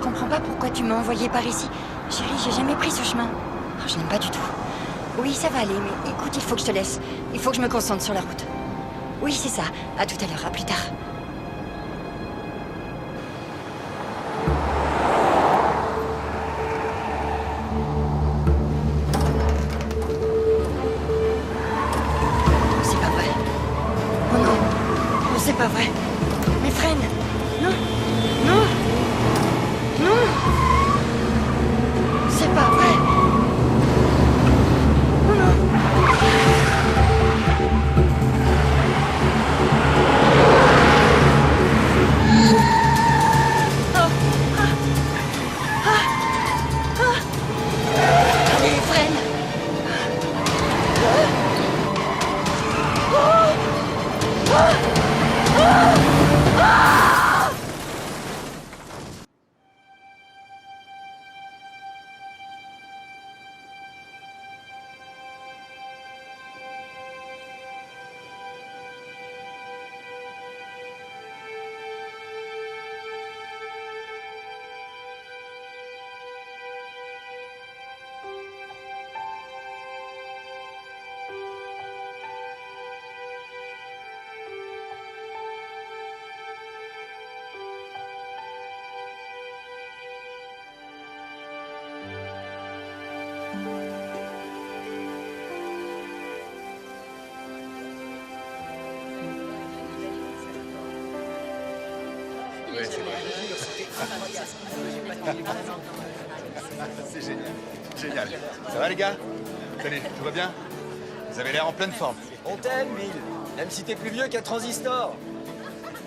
comprends pas pourquoi tu m'as envoyé par ici. Chérie, j'ai jamais pris ce chemin. Oh, je n'aime pas du tout. Oui, ça va aller, mais écoute, il faut que je te laisse. Il faut que je me concentre sur la route. Oui, c'est ça. À tout à l'heure, à plus tard. C'est pas vrai. Oh non. Oh, c'est pas vrai. Mais freine. Non. Non. Non. C'est pas vrai. Oh non. Allez, freine. Ouais, c'est vrai. C'est génial. Génial. Ça va les gars? Salut, tout va bien? Vous avez l'air en pleine forme. On t'aime, Bill. Même si t'es plus vieux qu'un transistor.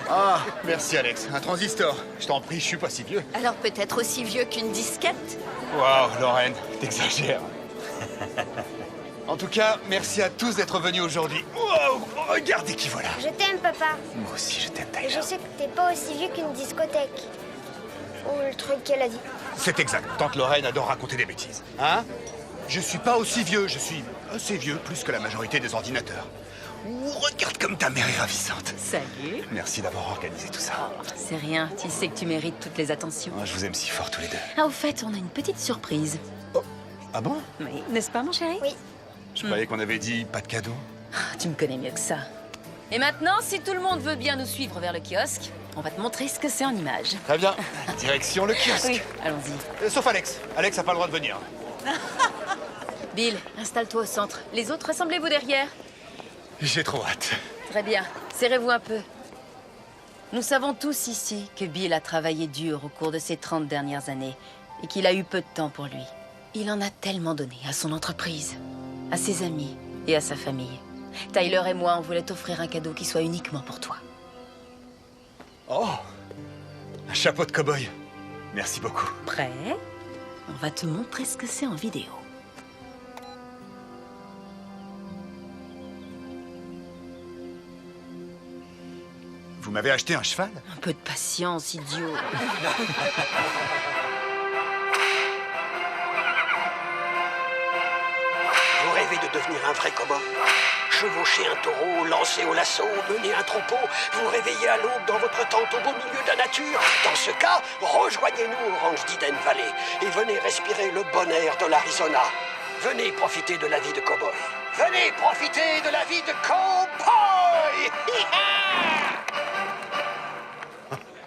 Ah, merci Alex. Un transistor. Je t'en prie, je suis pas si vieux. Alors peut-être aussi vieux qu'une disquette? Waouh, Lorraine, t'exagères. En tout cas, merci à tous d'être venus aujourd'hui. Wow, regardez qui voilà. Je t'aime, papa. Moi aussi, je t'aime, Et Tyler. je sais que t'es pas aussi vieux qu'une discothèque. Ou le truc qu'elle a dit. C'est exact. Tante Lorraine adore raconter des bêtises. Hein? Je suis pas aussi vieux. Je suis assez vieux, plus que la majorité des ordinateurs. Ouh, regarde comme ta mère est ravissante. Salut. Merci d'avoir organisé tout ça. C'est rien, tu sais que tu mérites toutes les attentions. Oh, je vous aime si fort tous les deux. Ah, au fait, on a une petite surprise. Ah bon? Oui, n'est-ce pas, mon chéri? Oui. Je croyais qu'on avait dit pas de cadeau. Ah, tu me connais mieux que ça. Et maintenant, si tout le monde veut bien nous suivre vers le kiosque, on va te montrer ce que c'est en images. Très bien. Direction le kiosque. Oui, allons-y. Sauf Alex. Alex a pas le droit de venir. Bill, installe-toi au centre. Les autres, rassemblez-vous derrière. J'ai trop hâte. Très bien, serrez-vous un peu. Nous savons tous ici que Bill a travaillé dur au cours de ces 30 dernières années et qu'il a eu peu de temps pour lui. Il en a tellement donné à son entreprise, à ses amis et à sa famille. Tyler et moi, on voulait t'offrir un cadeau qui soit uniquement pour toi. Oh, un chapeau de cow-boy. Merci beaucoup. Prêt? On va te montrer ce que c'est en vidéo. Vous m'avez acheté un cheval? Un peu de patience, idiot. Vous rêvez de devenir un vrai cow-boy? Chevaucher un taureau, lancer au lasso, mener un troupeau, vous réveiller à l'aube dans votre tente au beau milieu de la nature. Dans ce cas, rejoignez-nous au ranch d'Eden Valley et venez respirer le bon air de l'Arizona. Venez profiter de la vie de cow-boy. Venez profiter de la vie de cow-boy!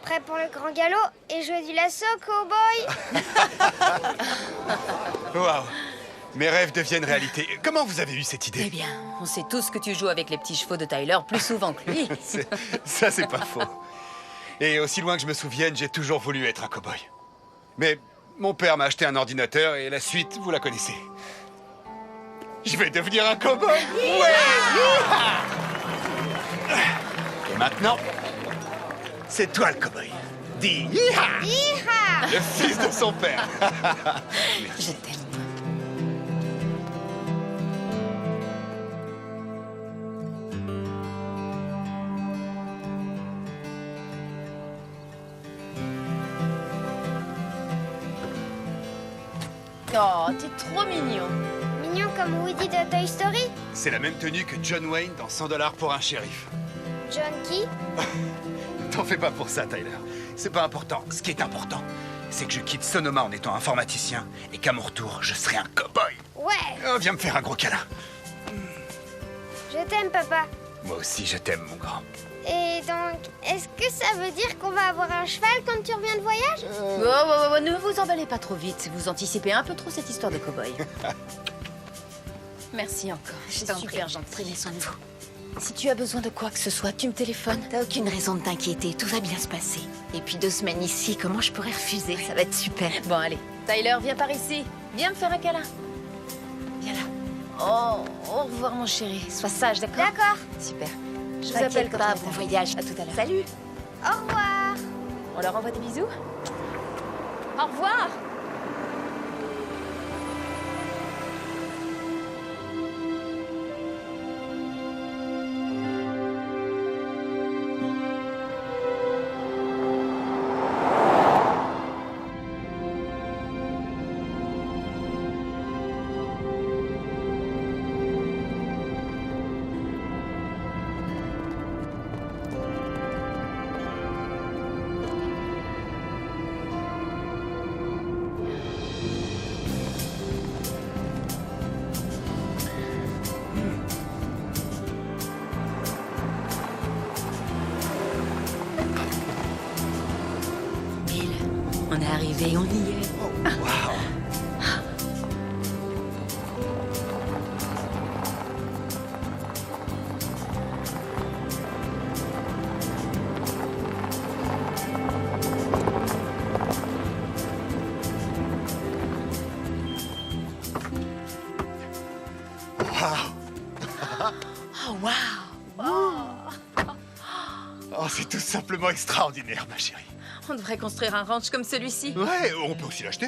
Prêt pour le grand galop et jouer du lasso, cowboy? Waouh, mes rêves deviennent réalité. Comment vous avez eu cette Eh idée? bien, on sait tous que tu joues avec les petits chevaux de Tyler plus souvent que lui. Ça, c'est pas faux. Et aussi loin que je me souvienne, j'ai toujours voulu être un cow-boy. Mais mon père m'a acheté un ordinateur et la suite, vous la connaissez. Je vais devenir un cow-boy. Ouais! Et maintenant, c'est toi le cow-boy. Dis Yeeha! Hi-ha! Le fils de son père. Je t'aime. Oh, t'es trop mignon. Mignon comme Woody de Toy Story? C'est la même tenue que John Wayne dans 100 $ pour un shérif. John qui? T'en fais pas pour ça, Tyler. C'est pas important. Ce qui est important, c'est que je quitte Sonoma en étant informaticien et qu'à mon retour, je serai un cow-boy. Ouais. Oh, viens me faire un gros câlin. Je t'aime, papa. Moi aussi, je t'aime, mon grand. Et donc, est-ce que ça veut dire qu'on va avoir un cheval quand tu reviens de voyage? Ne vous emballez pas trop vite. Vous anticipez un peu trop cette histoire de cow-boy. Merci encore. C'est super gentil. Prenez soin de vous. Si tu as besoin de quoi que ce soit, tu me téléphones. T'as aucune raison de t'inquiéter, tout va bien se passer. Et puis 2 semaines ici, comment je pourrais refuser? Ça va être super. Bon, allez. Tyler, viens par ici. Viens me faire un câlin. Viens là. Oh, au revoir, mon chéri. Sois sage, d'accord? D'accord. Super. Je vous T'inquiète appelle quand pas, on bon est voyage. À tout à l'heure. Salut. Au revoir. On leur envoie des bisous? Au revoir. Bill, on est arrivé, on y est. Waouh. Oh, waouh. Oh, c'est tout simplement extraordinaire, ma chérie. On devrait construire un ranch comme celui-ci. Ouais, on peut aussi l'acheter.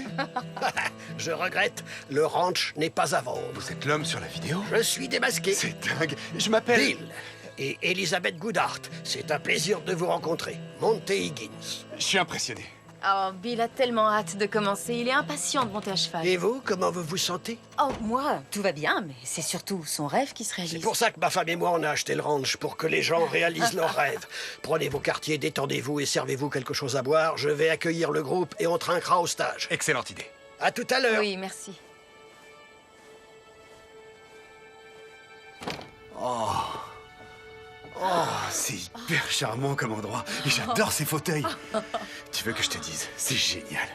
Je regrette, le ranch n'est pas à vendre. Vous êtes l'homme sur la vidéo? Je suis démasqué. C'est dingue. Je m'appelle... Bill et Elizabeth Goodhart. C'est un plaisir de vous rencontrer. Monty Higgins. Je suis impressionné. Oh, Bill a tellement hâte de commencer. Il est impatient de monter à cheval. Et vous, comment vous vous sentez? Oh, moi, tout va bien, mais c'est surtout son rêve qui se C'est réalise. pour ça que ma femme et moi, on a acheté le ranch, pour que les gens réalisent leurs rêves. Prenez vos quartiers, détendez-vous et servez-vous quelque chose à boire. Je vais accueillir le groupe et on trinquera au stage. Excellente idée. À tout à l'heure. Oui, merci. Oh, c'est hyper charmant comme endroit. Et j'adore ces fauteuils. Tu veux que je te dise? C'est génial.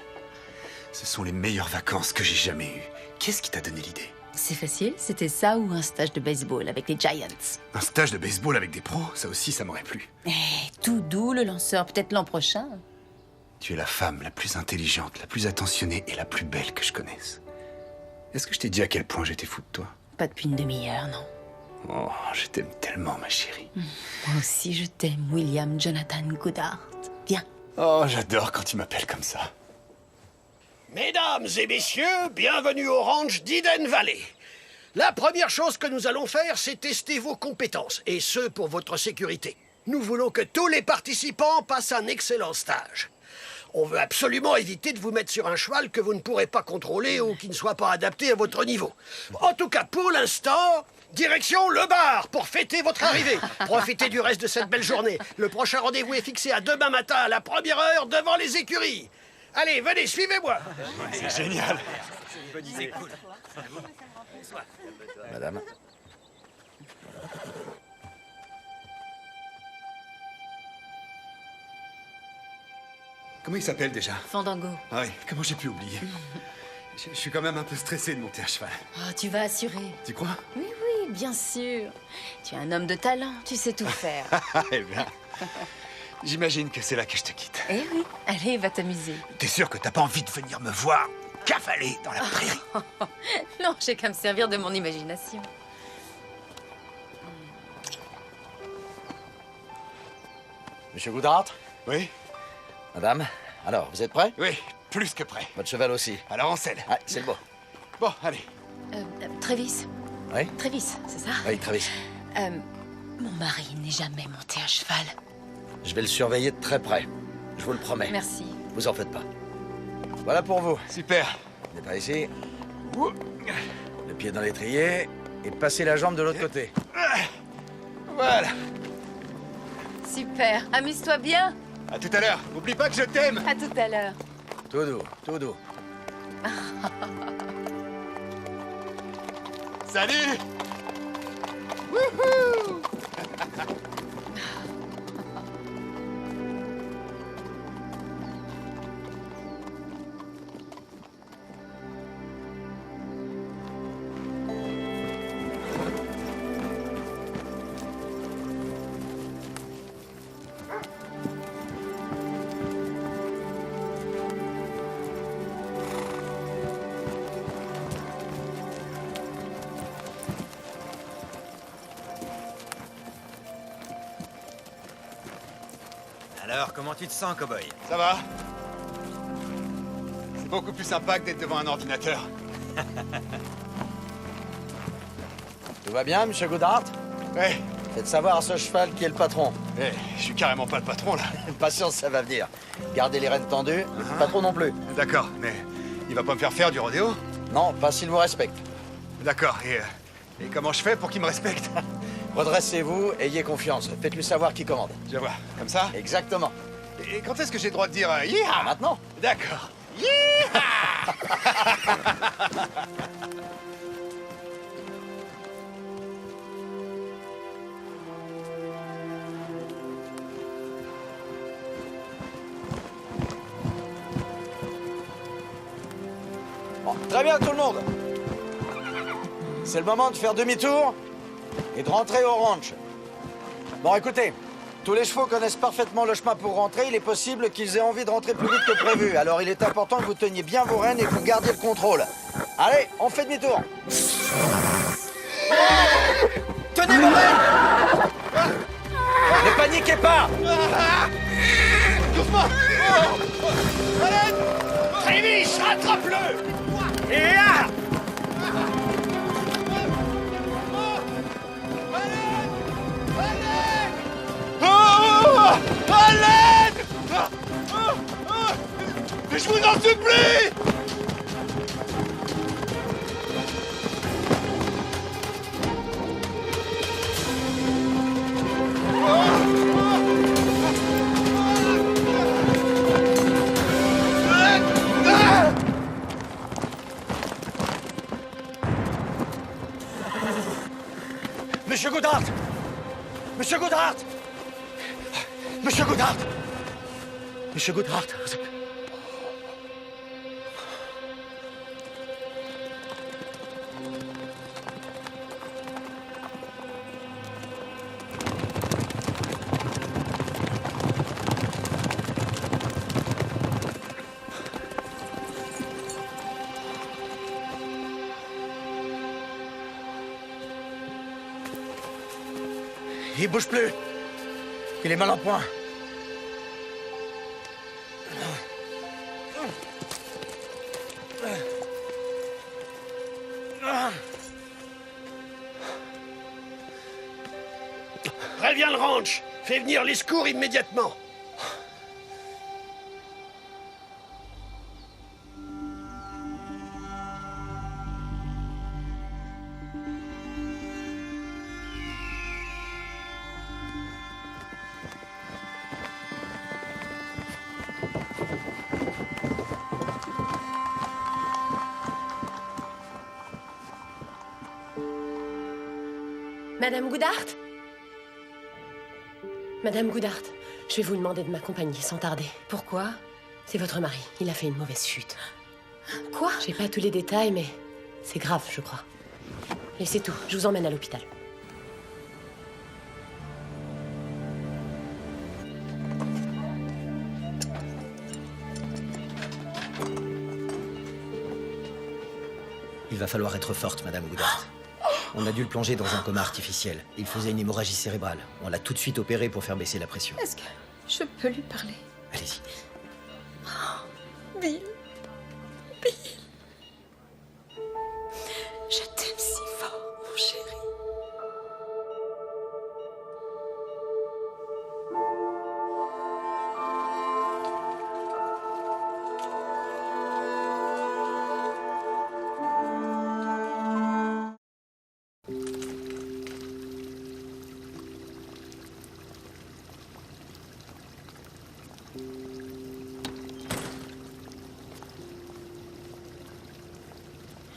Ce sont les meilleures vacances que j'ai jamais eues. Qu'est-ce qui t'a donné l'idée? C'est facile, c'était ça ou un stage de baseball avec les Giants. Un stage de baseball avec des pros? Ça aussi, ça m'aurait plu. Eh, tout doux, le lanceur, peut-être l'an prochain. Tu es la femme la plus intelligente, la plus attentionnée et la plus belle que je connaisse. Est-ce que je t'ai dit à quel point j'étais fou de toi? Pas depuis une demi-heure, non. Oh, je t'aime tellement, ma chérie. Moi aussi, je t'aime, William Jonathan Goodhart. Viens. Oh, j'adore quand tu m'appelles comme ça. Mesdames et messieurs, bienvenue au ranch d'Eden Valley. La première chose que nous allons faire, c'est tester vos compétences, et ce, pour votre sécurité. Nous voulons que tous les participants passent un excellent stage. On veut absolument éviter de vous mettre sur un cheval que vous ne pourrez pas contrôler ou qui ne soit pas adapté à votre niveau. En tout cas, pour l'instant, direction le bar pour fêter votre arrivée. Profitez du reste de cette belle journée. Le prochain rendez-vous est fixé à demain matin à la première heure devant les écuries. Allez, venez, suivez-moi. C'est génial. Madame. Comment il s'appelle déjà? Fandango. Ah oui, comment j'ai pu oublier? Je suis quand même un peu stressé de monter à cheval. Oh, tu vas assurer. Tu crois? Oui, oui, bien sûr. Tu es un homme de talent, tu sais tout faire. Eh bien, j'imagine que c'est là que je te quitte. Eh oui, allez, va t'amuser. T'es sûr que t'as pas envie de venir me voir cavaler dans la prairie? Non, j'ai qu'à me servir de mon imagination. Monsieur Goodhart? Oui? Madame? Alors, vous êtes prêts? Oui, plus que prêt. Votre cheval aussi. Alors on scène. Ah, c'est le bon. Bon, allez. Travis. Oui? Travis, c'est ça? Oui, Travis. Mon mari n'est jamais monté à cheval. Je vais le surveiller de très près. Je vous le promets. Merci. Vous en faites pas. Voilà pour vous. Super. Venez par ici. Le pied dans l'étrier. Et passez la jambe de l'autre côté. Voilà. Super, amuse-toi bien. À tout à l'heure. Oublie pas que je t'aime. À tout à l'heure. Tout doux, tout doux. Salut! Wouhou! Alors, comment tu te sens, cow-boy? Ça va? C'est beaucoup plus sympa que d'être devant un ordinateur. Tout va bien, monsieur Goodhart? Ouais, Faites savoir à ce cheval qui est le patron. je suis carrément pas le patron, là. Patience, ça va venir. Gardez les rênes tendues, pas trop non plus. D'accord, mais il va pas me faire faire du rodéo? Non, pas s'il vous respecte. D'accord, et comment je fais pour qu'il me respecte? Redressez-vous, ayez confiance. Faites-lui savoir qui commande. Je vois, comme ça? Exactement. Et quand est-ce que j'ai le droit de dire yeah? Maintenant? D'accord. Bon, très bien tout le monde. C'est le moment de faire demi-tour et de rentrer au ranch. Bon, écoutez, tous les chevaux connaissent parfaitement le chemin pour rentrer. Il est possible qu'ils aient envie de rentrer plus vite que prévu. Alors il est important que vous teniez bien vos rênes et que vous gardiez le contrôle. Allez, on fait demi-tour. Tenez vos rênes! Ne paniquez pas! Doucement! Trévis, rattrape-le! Et là! Oh! À l'aide! Mais je vous en supplie! Monsieur Goodhart! Monsieur Goodhart! Monsieur Goodhart! Monsieur Goodhart! Il bouge plus. Il est mal en point. Préviens le ranch. Fais venir les secours immédiatement. Madame Goodhart? Madame Goodhart, je vais vous demander de m'accompagner sans tarder. Pourquoi? C'est votre mari. Il a fait une mauvaise chute. Quoi? J'ai pas tous les détails, mais c'est grave, je crois. Et c'est tout. Je vous emmène à l'hôpital. Il va falloir être forte, Madame Goodhart. On a dû le plonger dans un coma artificiel. Il faisait une hémorragie cérébrale. On l'a tout de suite opéré pour faire baisser la pression. Est-ce que je peux lui parler? Allez-y. Bill. Bill. Je t'aime si fort, mon chéri.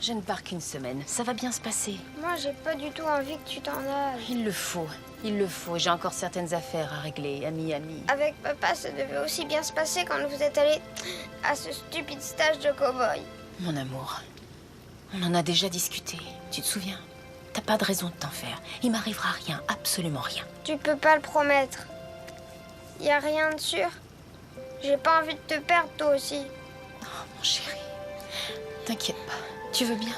Je ne pars qu'une semaine. Ça va bien se passer. Moi, j'ai pas du tout envie que tu t'en ailles. Il le faut. Il le faut. J'ai encore certaines affaires à régler à Miami. Avec papa, ça devait aussi bien se passer quand vous êtes allés à ce stupide stage de cow-boy. Mon amour, on en a déjà discuté. Tu te souviens? T'as pas de raison de t'en faire. Il m'arrivera rien, absolument rien. Tu peux pas le promettre. Y a rien de sûr. J'ai pas envie de te perdre, toi aussi. Oh, mon chéri, t'inquiète pas. Tu veux bien?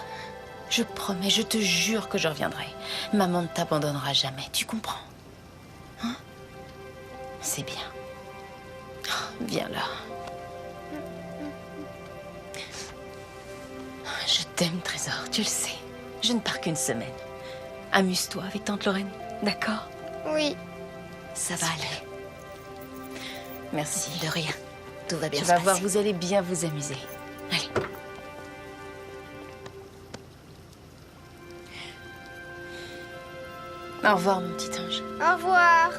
Je promets, je te jure que je reviendrai. Maman ne t'abandonnera jamais, tu comprends? Hein? C'est bien. Oh, viens là. Je t'aime, Trésor, tu le sais. Je ne pars qu'une semaine. Amuse-toi avec tante Lorraine, d'accord? Oui. Ça va aller. Merci. De rien. Tout va bien Tu se vas passer. voir, vous allez bien vous amuser. Allez. Au revoir, mon petit ange. Au revoir.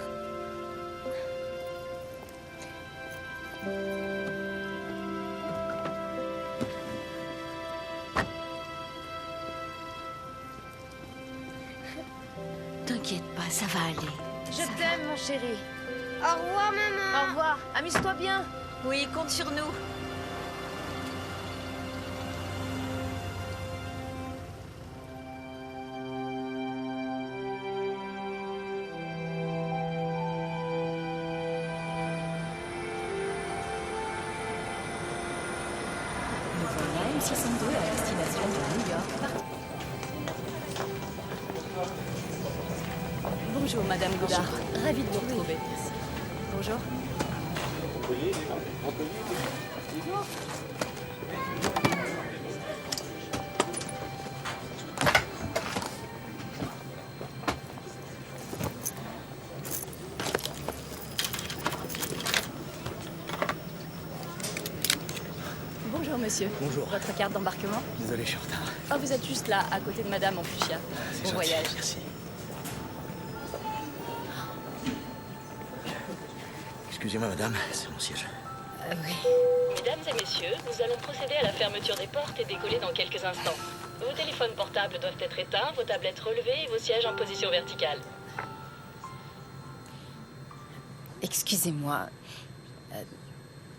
T'inquiète pas, ça va aller. Je t'aime, mon chéri. Au revoir, maman. Au revoir. Amuse-toi bien. Oui, compte sur nous. Nous voilà M602 à destination de New York. Bonjour, Madame Godard. Ravie de vous retrouver. Bonjour. Bonjour, monsieur. Bonjour. Votre carte d'embarquement? Désolé, je suis en retard. Oh, vous êtes juste là, à côté de Madame en fuchsia. C'est Bon gentil, voyage. Merci. Excusez-moi, madame, c'est mon siège. Oui. Mesdames et messieurs, nous allons procéder à la fermeture des portes et décoller dans quelques instants. Vos téléphones portables doivent être éteints, vos tablettes relevées et vos sièges en position verticale. Excusez-moi.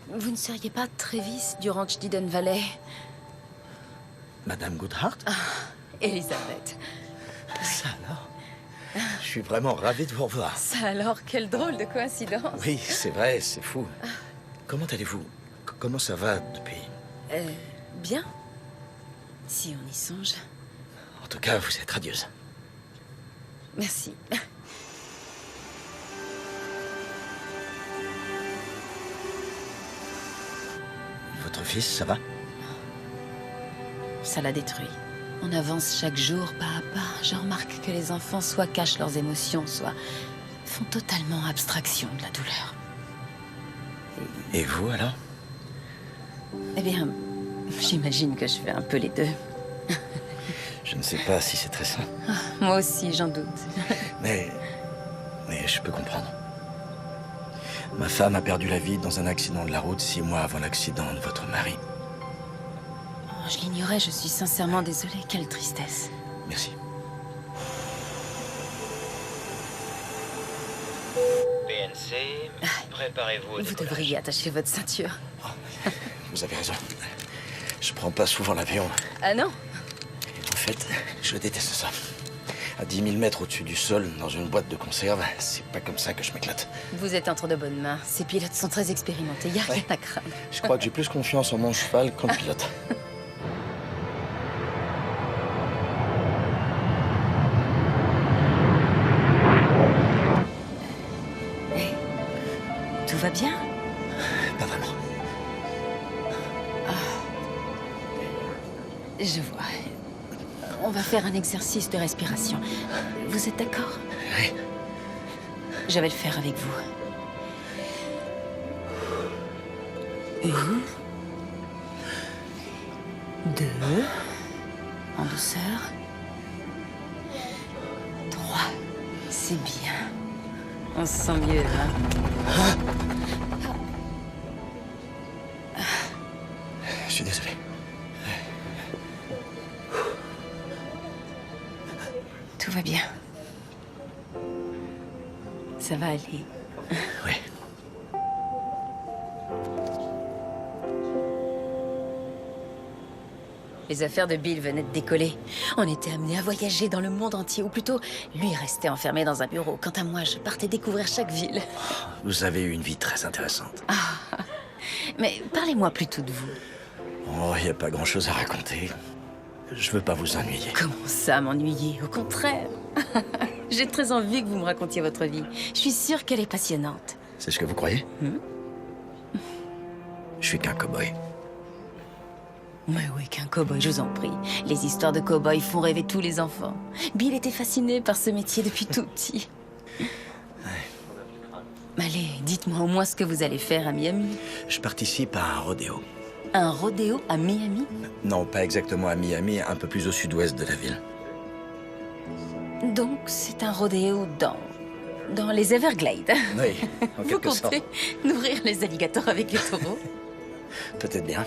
Vous ne seriez pas Travis du ranch d'Eden Valley? Madame Goodhart? Elisabeth. Ça alors? Je suis vraiment ravi de vous revoir. Ça alors, quelle drôle de coïncidence. Oui, c'est vrai, c'est fou. Comment allez-vous? Comment ça va depuis? Bien. Si on y songe. En tout cas, vous êtes radieuse. Merci. Votre fils, ça va? Ça l'a détruit. On avance chaque jour, pas à pas. Je remarque que les enfants soit cachent leurs émotions, soit font totalement abstraction de la douleur. Et vous, alors? Eh bien, j'imagine que je fais un peu les deux. Je ne sais pas si c'est très sain. Moi aussi, j'en doute. Mais je peux comprendre. Ma femme a perdu la vie dans un accident de la route 6 mois avant l'accident de votre mari. Oh, je l'ignorais, je suis sincèrement désolée. Quelle tristesse. Merci. PNC, préparez-vous au Vous décollage. devriez attacher votre ceinture. Vous avez raison. Je prends pas souvent l'avion. Ah non? En fait, je déteste ça. À 10 000 mètres au-dessus du sol, dans une boîte de conserve, c'est pas comme ça que je m'éclate. Vous êtes entre de bonnes mains. Ces pilotes sont très expérimentés. Il n'y a rien à craindre. Je crois que j'ai plus confiance en mon cheval qu'en pilote. Tout va bien? Pas vraiment. Je vois. On va faire un exercice de respiration. Vous êtes d'accord? Oui. Je vais le faire avec vous. 1, 2, en douceur. 3, c'est bien. On se sent mieux, hein? Je suis désolé. Tout va bien. Ça va aller. Oui. Les affaires de Bill venaient de décoller. On était amenés à voyager dans le monde entier, ou plutôt, lui restait enfermé dans un bureau. Quant à moi, je partais découvrir chaque ville. Vous avez eu une vie très intéressante. Mais parlez-moi plutôt de vous. Oh, il n'y a pas grand-chose à raconter. Je veux pas vous ennuyer. Comment ça, m'ennuyer? Au contraire. J'ai très envie que vous me racontiez votre vie. Je suis sûre qu'elle est passionnante. C'est ce que vous croyez? Je suis qu'un cow-boy. Mais oui, qu'un cow-boy, je vous en prie. Les histoires de cow-boys font rêver tous les enfants. Bill était fasciné par ce métier depuis tout petit. Allez, dites-moi au moins ce que vous allez faire à Miami. Je participe à un rodéo. Un rodéo à Miami? Non, pas exactement à Miami, un peu plus au sud-ouest de la ville. Donc, c'est un rodéo dans les Everglades. Oui, en Vous quelque sorte. comptez nourrir les alligators avec les taureaux? Peut-être bien.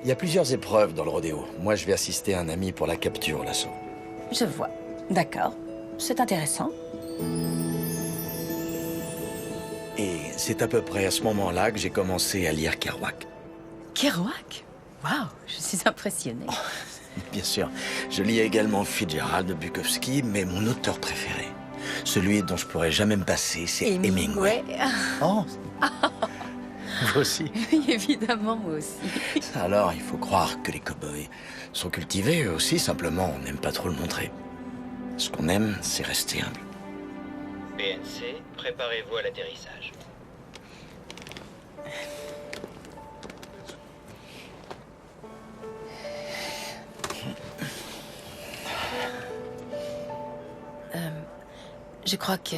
Il y a plusieurs épreuves dans le rodéo. Moi, je vais assister un ami pour la capture au lasso. Je vois. D'accord. C'est intéressant. Et c'est à peu près à ce moment-là que j'ai commencé à lire Kerouac. Kerouac? Waouh, je suis impressionnée. Bien sûr. Je lis également Fitzgerald, Bukowski, mais mon auteur préféré, celui dont je pourrais jamais me passer, c'est Hemingway. Oh. Vous aussi? Oui, évidemment, moi aussi. Alors, il faut croire que les cow-boys sont cultivés eux aussi, simplement on n'aime pas trop le montrer. Ce qu'on aime, c'est rester humble. PNC, préparez-vous à l'atterrissage. Je crois que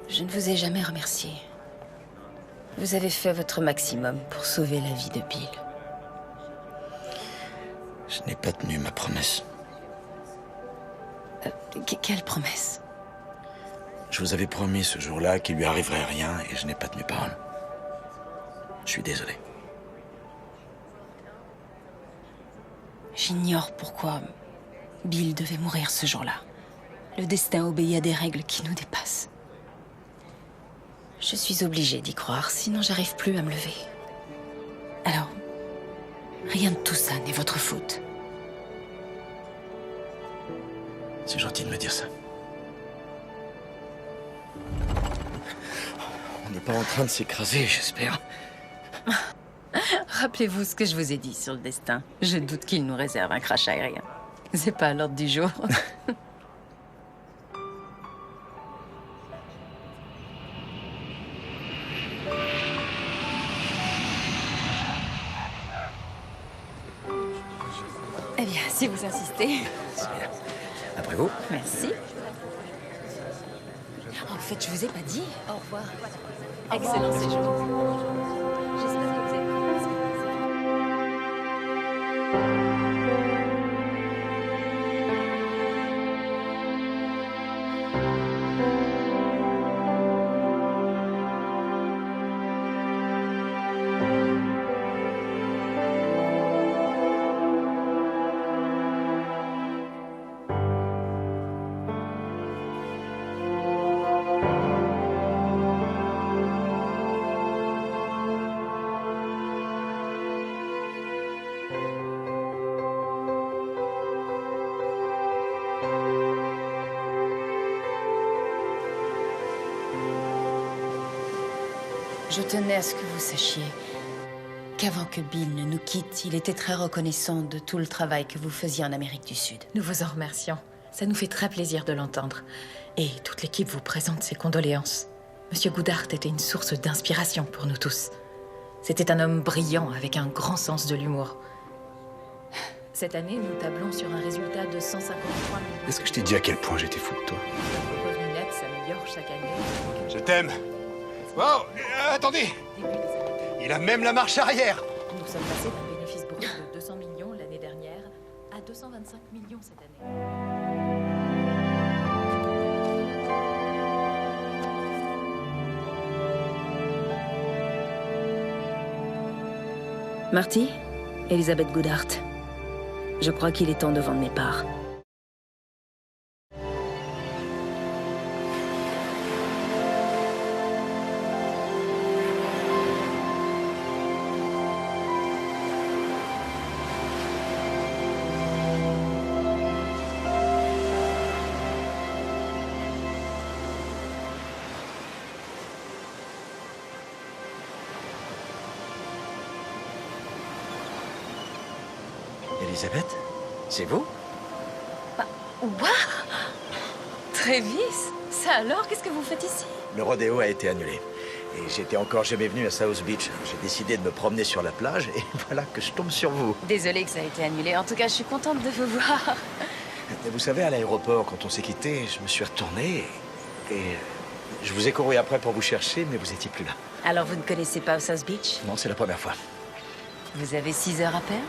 je ne vous ai jamais remercié. Vous avez fait votre maximum pour sauver la vie de Bill. Je n'ai pas tenu ma promesse. Quelle promesse? Je vous avais promis ce jour-là qu'il lui arriverait rien et je n'ai pas tenu parole. Je suis désolé. J'ignore pourquoi Bill devait mourir ce jour-là. Le destin obéit à des règles qui nous dépassent. Je suis obligée d'y croire, sinon j'arrive plus à me lever. Alors, rien de tout ça n'est votre faute. C'est gentil de me dire ça. On n'est pas en train de s'écraser, j'espère. Rappelez-vous ce que je vous ai dit sur le destin. Je doute qu'il nous réserve un crash aérien. C'est pas à l'ordre du jour. Eh bien, si vous insistez. Après vous. Merci. En fait, je vous ai pas dit. Au revoir. Excellent séjour. J'espère que vous avez... Je tenais à ce que vous sachiez qu'avant que Bill ne nous quitte, il était très reconnaissant de tout le travail que vous faisiez en Amérique du Sud. Nous vous en remercions. Ça nous fait très plaisir de l'entendre. Et toute l'équipe vous présente ses condoléances. Monsieur Goodhart était une source d'inspiration pour nous tous. C'était un homme brillant avec un grand sens de l'humour. Cette année, nous tablons sur un résultat de 153 millions. Est-ce que je t'ai dit à quel point j'étais fou de toi? Le revenu net s'améliore chaque année. Je t'aime. Wow, attendez. Il a même la marche arrière. Nous sommes passés d'un bénéfice brut de 200 millions l'année dernière à 225 millions cette année. Marty, Elizabeth Goodhart, je crois qu'il est temps de vendre mes parts. Elisabeth, c'est vous? Waouh! Travis, ça alors, qu'est-ce que vous faites ici? Le rodéo a été annulé. Et j'étais encore jamais venu à South Beach. J'ai décidé de me promener sur la plage et voilà que je tombe sur vous. Désolée que ça a été annulé. En tout cas, je suis contente de vous voir. Et vous savez, à l'aéroport, quand on s'est quitté, je me suis retourné et je vous ai couru après pour vous chercher, mais vous étiez plus là. Alors, vous ne connaissez pas South Beach? Non, c'est la première fois. Vous avez 6 heures à perdre?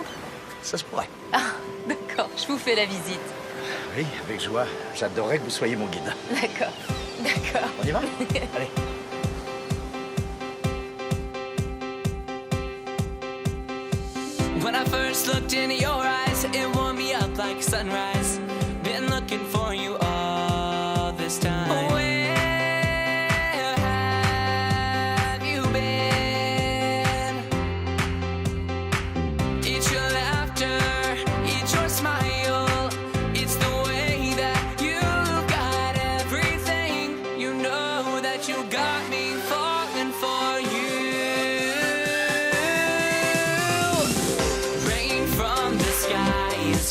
Ça se pourrait. Ah, d'accord, je vous fais la visite. Oui, avec joie. J'adorerais que vous soyez mon guide. D'accord, d'accord. On y va? Allez. When I first looked into your eyes, it warmed me up like sunrise. Been looking for you all this time. Where have you been? It's your laughter, it's your smile. It's the way that you've got everything. You know that you got me falling for you.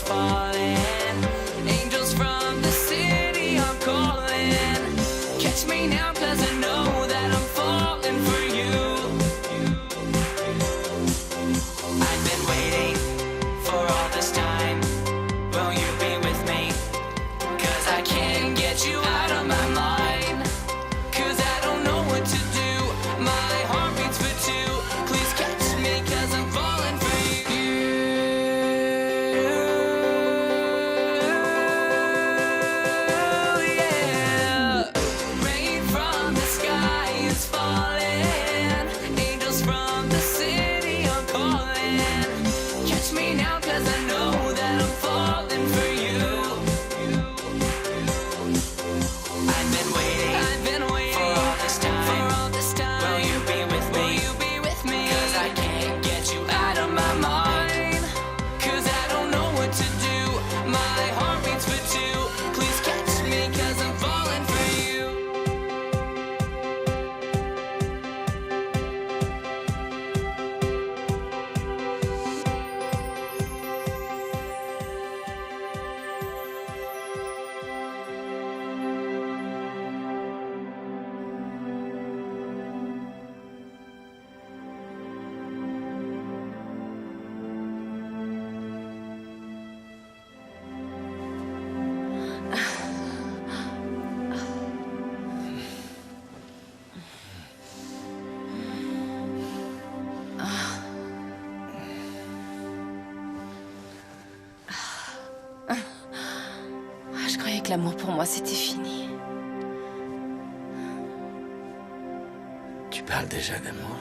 Falling, angels from the city are calling. Catch me now, 'cause I know that I'm falling for you. I've been waiting for all this time. Will you be with me? 'Cause I can't get you out of my mind. 'Cause I don't know what to do. My heart beats for two. Please catch me, 'cause I'm falling for you. Je croyais que l'amour pour moi, c'était fini. Tu parles déjà d'amour?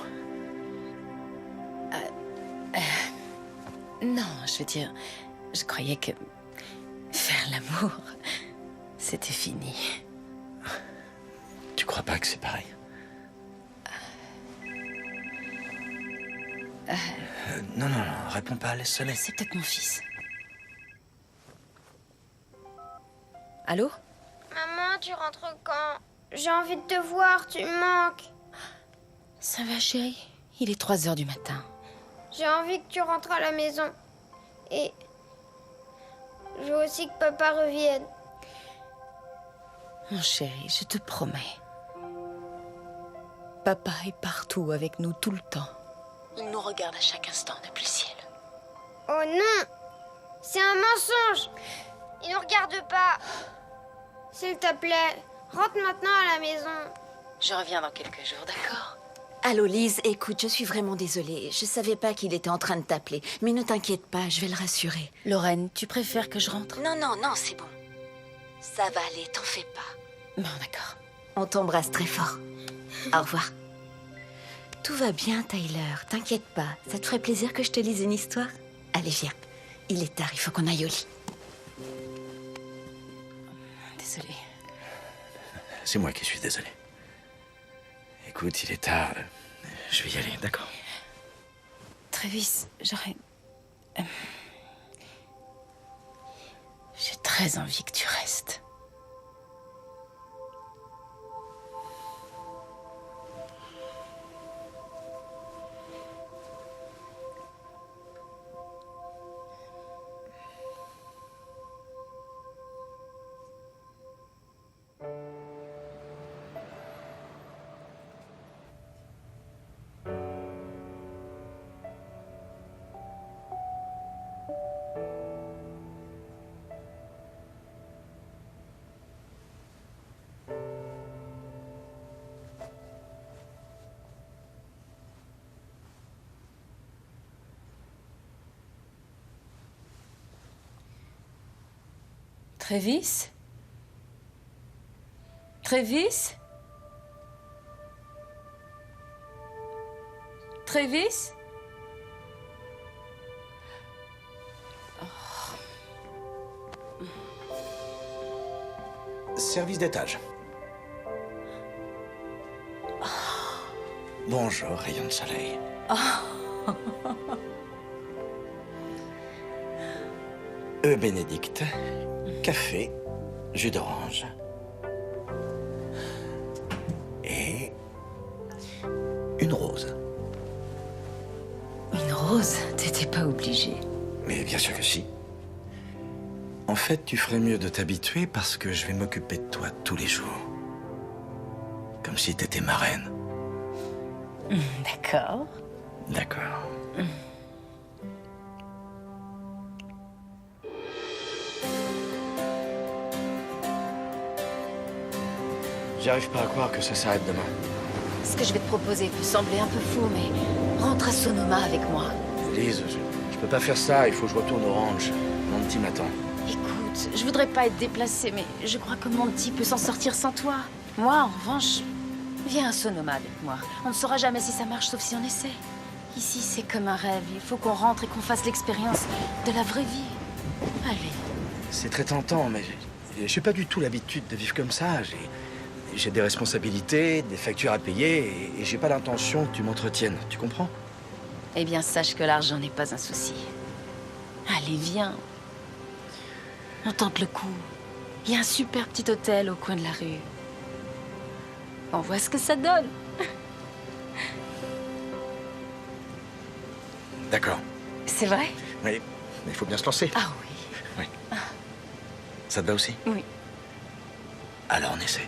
Non, je veux dire, je croyais que faire l'amour, c'était fini. Tu crois pas que c'est pareil? Non, réponds pas, laisse sonner. C'est peut-être mon fils. Allô? Maman, tu rentres quand? J'ai envie de te voir, tu me manques. Ça va, chérie? Il est 3 heures du matin. J'ai envie que tu rentres à la maison. Et je veux aussi que papa revienne. Mon chéri, je te promets. Papa est partout avec nous tout le temps. Il nous regarde à chaque instant depuis le ciel. Oh non! C'est un mensonge! Il ne regarde pas. S'il te plaît, rentre maintenant à la maison. Je reviens dans quelques jours, d'accord? Allô Lise, écoute, je suis vraiment désolée. Je savais pas qu'il était en train de t'appeler. Mais ne t'inquiète pas, je vais le rassurer. Lorraine, tu préfères que je rentre? Non, c'est bon. Ça va aller, t'en fais pas. Bon, d'accord. On t'embrasse très fort. Au revoir. Tout va bien, Tyler. T'inquiète pas. Ça te ferait plaisir que je te lise une histoire? Allez, viens. Il est tard, il faut qu'on aille au lit. Désolée. C'est moi qui suis désolé. Écoute, il est tard. Je vais y aller, d'accord? Travis, j'aurais... J'ai très envie que tu restes. Trévis? Trévis? Trévis? Service d'étage. Bonjour, rayon de soleil. Bénédicte, café, jus d'orange. Et une rose. Une rose? T'étais pas obligé. Mais bien sûr que si. En fait, tu ferais mieux de t'habituer parce que je vais m'occuper de toi tous les jours. Comme si t'étais ma reine. D'accord. D'accord. J'arrive pas à croire que ça s'arrête demain. Ce que je vais te proposer peut sembler un peu fou, mais rentre à Sonoma avec moi. Lise, je peux pas faire ça, il faut que je retourne au ranch. Monty m'attend. Écoute, je voudrais pas être déplacée, mais je crois que Monty peut s'en sortir sans toi. Moi, en revanche, viens à Sonoma avec moi. On ne saura jamais si ça marche, sauf si on essaie. Ici, c'est comme un rêve. Il faut qu'on rentre et qu'on fasse l'expérience de la vraie vie. Allez. C'est très tentant, mais j'ai pas du tout l'habitude de vivre comme ça. J'ai des responsabilités, des factures à payer, et j'ai pas l'intention que tu m'entretiennes. Tu comprends? Eh bien, sache que l'argent n'est pas un souci. Allez, viens. On tente le coup. Il y a un super petit hôtel au coin de la rue. On voit ce que ça donne. D'accord. C'est vrai? Oui, mais il faut bien se lancer. Ah oui. Oui. Ça te va aussi? Oui. Alors on essaie.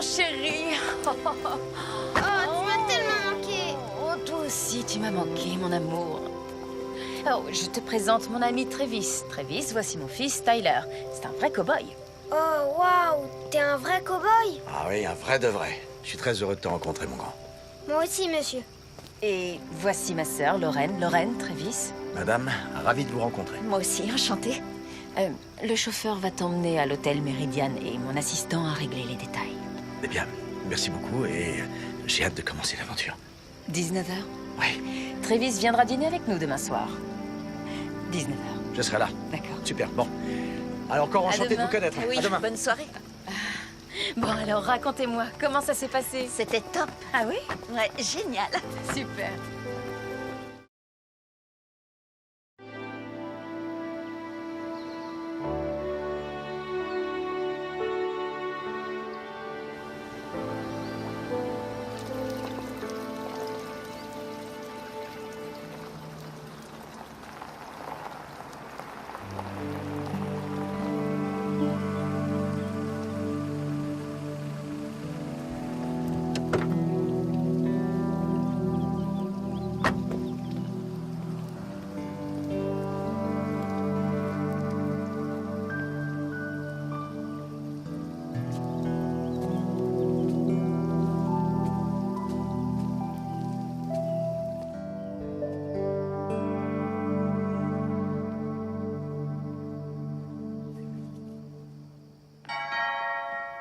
Chérie. Oh, tu m'as tellement manqué. Oh, toi aussi, tu m'as manqué, mon amour. Oh, je te présente mon ami Trévis. Trévis, voici mon fils Tyler. C'est un vrai cow-boy. Oh, waouh, t'es un vrai cow-boy? Ah oui, un vrai de vrai. Je suis très heureux de te rencontrer, mon grand. Moi aussi, monsieur. Et voici ma sœur, Lorraine. Lorraine, Trévis. Madame, ravi de vous rencontrer. Moi aussi, enchantée. Le chauffeur va t'emmener à l'hôtel Meridian et mon assistant a réglé les détails. Eh bien, merci beaucoup et j'ai hâte de commencer l'aventure. 19h? Oui. Trévis viendra dîner avec nous demain soir. 19h. Je serai là. D'accord. Super, bon. Alors encore enchanté de vous connaître. Oui, à demain. bonne soirée. Bon alors, racontez-moi, comment ça s'est passé? C'était top. Ah oui? Ouais, génial. Super.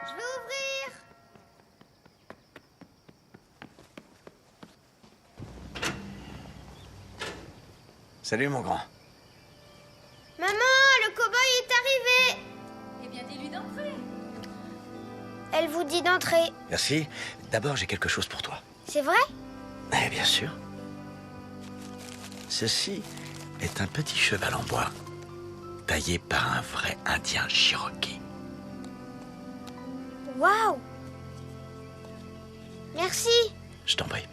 Je vais ouvrir. Salut, mon grand. Maman, le cow-boy est arrivé. Eh bien, dis-lui d'entrer. Elle vous dit d'entrer. Merci. D'abord, j'ai quelque chose pour toi. C'est vrai? Eh bien sûr. Ceci est un petit cheval en bois, taillé par un vrai Indien Cherokee. Waouh! Merci! Je t'en prie.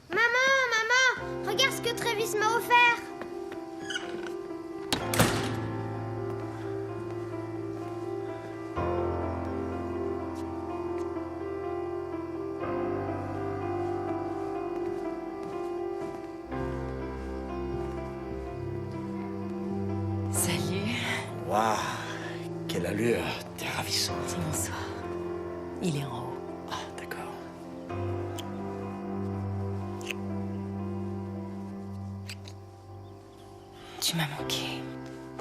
Maman! Regarde ce que Travis m'a offert! Salut. Waouh, quelle allure, t'es ravissante. Dis bonsoir. Il est en haut. Ah, d'accord. Tu m'as manqué.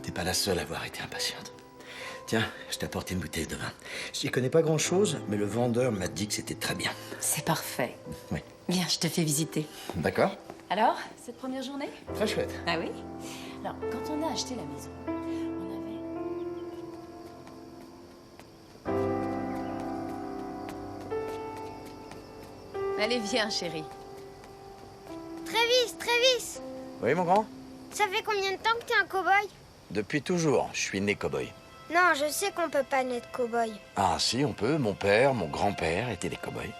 T'es pas la seule à avoir été impatiente. Tiens, je t'ai apporté une bouteille de vin. J'y connais pas grand-chose, mais le vendeur m'a dit que c'était très bien. C'est parfait. Oui. Viens, je te fais visiter. D'accord. Alors, cette première journée? Très chouette. Ah oui? Alors, quand on a acheté la maison, on avait... Allez, viens, chérie. Travis! Oui, mon grand? Ça fait combien de temps que t'es un cow-boy? Depuis toujours, je suis né cow-boy. Non, je sais qu'on peut pas naître cow-boy. Ah si, on peut. Mon père, mon grand-père étaient des cow-boys.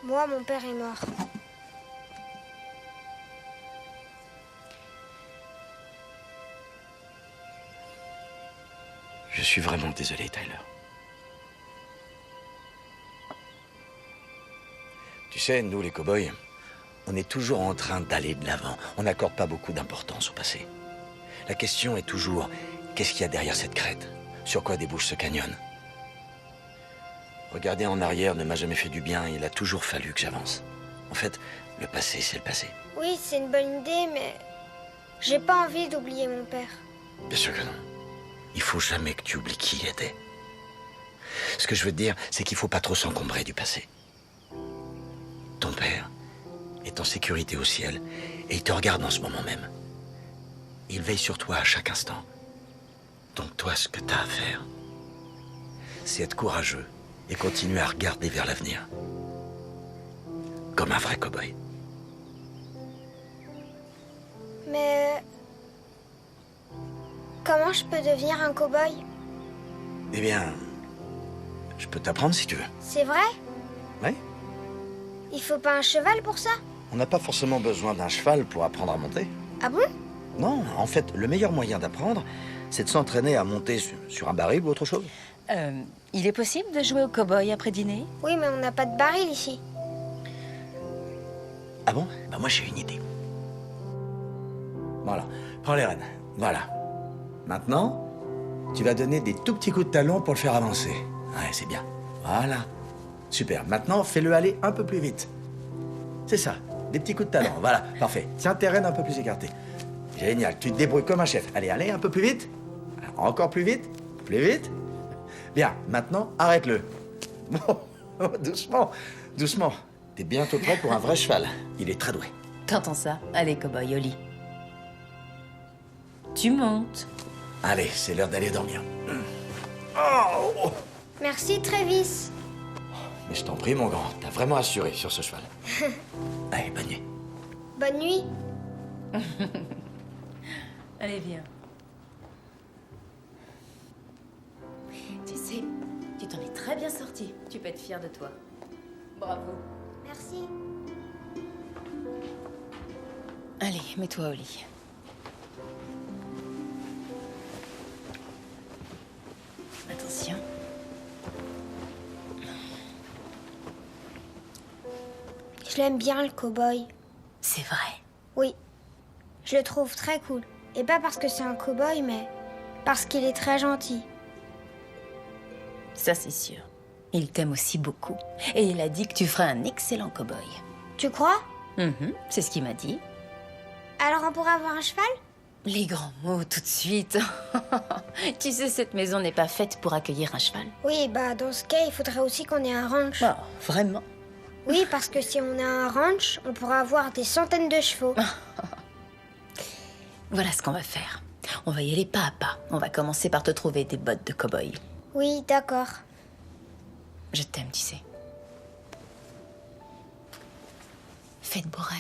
Moi, mon père est mort. Je suis vraiment désolé, Tyler. Tu sais, nous, les cow-boys, on est toujours en train d'aller de l'avant. On n'accorde pas beaucoup d'importance au passé. La question est toujours, qu'est-ce qu'il y a derrière cette crête? Sur quoi débouche ce canyon? Regarder en arrière ne m'a jamais fait du bien. Il a toujours fallu que j'avance. En fait, le passé, c'est le passé. Oui, c'est une bonne idée, mais j'ai pas envie d'oublier mon père. Bien sûr que non. Il faut jamais que tu oublies qui il était. Ce que je veux te dire, c'est qu'il faut pas trop s'encombrer du passé. Ton père est en sécurité au ciel et il te regarde en ce moment même. Il veille sur toi à chaque instant. Donc toi, ce que t'as à faire, c'est être courageux et continuer à regarder vers l'avenir. Comme un vrai cow-boy. Mais comment je peux devenir un cow-boy? Eh bien, je peux t'apprendre si tu veux. C'est vrai? Oui. Il faut pas un cheval pour ça? On n'a pas forcément besoin d'un cheval pour apprendre à monter. Ah bon? Non, en fait, le meilleur moyen d'apprendre, c'est de s'entraîner à monter sur un baril ou autre chose. Il est possible de jouer au cow-boy après dîner? Oui, mais on n'a pas de baril ici. Ah bon? Bah moi j'ai une idée. Voilà, prends les rênes. Voilà. Maintenant, tu vas donner des tout petits coups de talon pour le faire avancer. Ouais, c'est bien. Voilà. Super. Maintenant, fais-le aller un peu plus vite. C'est ça. Des petits coups de talon. Voilà, parfait. Tiens tes rênes un peu plus écartées. Génial. Tu te débrouilles comme un chef. Allez, allez, un peu plus vite. Encore plus vite. Plus vite. Bien. Maintenant, arrête-le. Bon, doucement. Doucement. T'es bientôt prêt pour un vrai cheval. Il est très doué. T'entends ça? Allez, cow-boy, au lit. Tu montes. Allez, c'est l'heure d'aller dormir. Merci, Travis. Mais je t'en prie, mon grand. T'as vraiment assuré sur ce cheval. Allez, bonne nuit. Bonne nuit. Allez, viens. Tu sais, tu t'en es très bien sorti. Tu peux être fier de toi. Bravo. Merci. Allez, mets-toi au lit. Attention. Je l'aime bien, le cow-boy. C'est vrai. Oui. Je le trouve très cool. Et pas parce que c'est un cow-boy, mais parce qu'il est très gentil. Ça, c'est sûr. Il t'aime aussi beaucoup. Et il a dit que tu ferais un excellent cow-boy. Tu crois? C'est ce qu'il m'a dit. Alors on pourra avoir un cheval? Les grands mots, tout de suite. Tu sais, cette maison n'est pas faite pour accueillir un cheval. Oui, bah dans ce cas, il faudrait aussi qu'on ait un ranch. Oh, vraiment? Oui, parce que si on a un ranch, on pourra avoir des centaines de chevaux. Voilà ce qu'on va faire. On va y aller pas à pas. On va commencer par te trouver des bottes de cow-boy. Oui, d'accord. Je t'aime, tu sais. Fais de beaux rêves.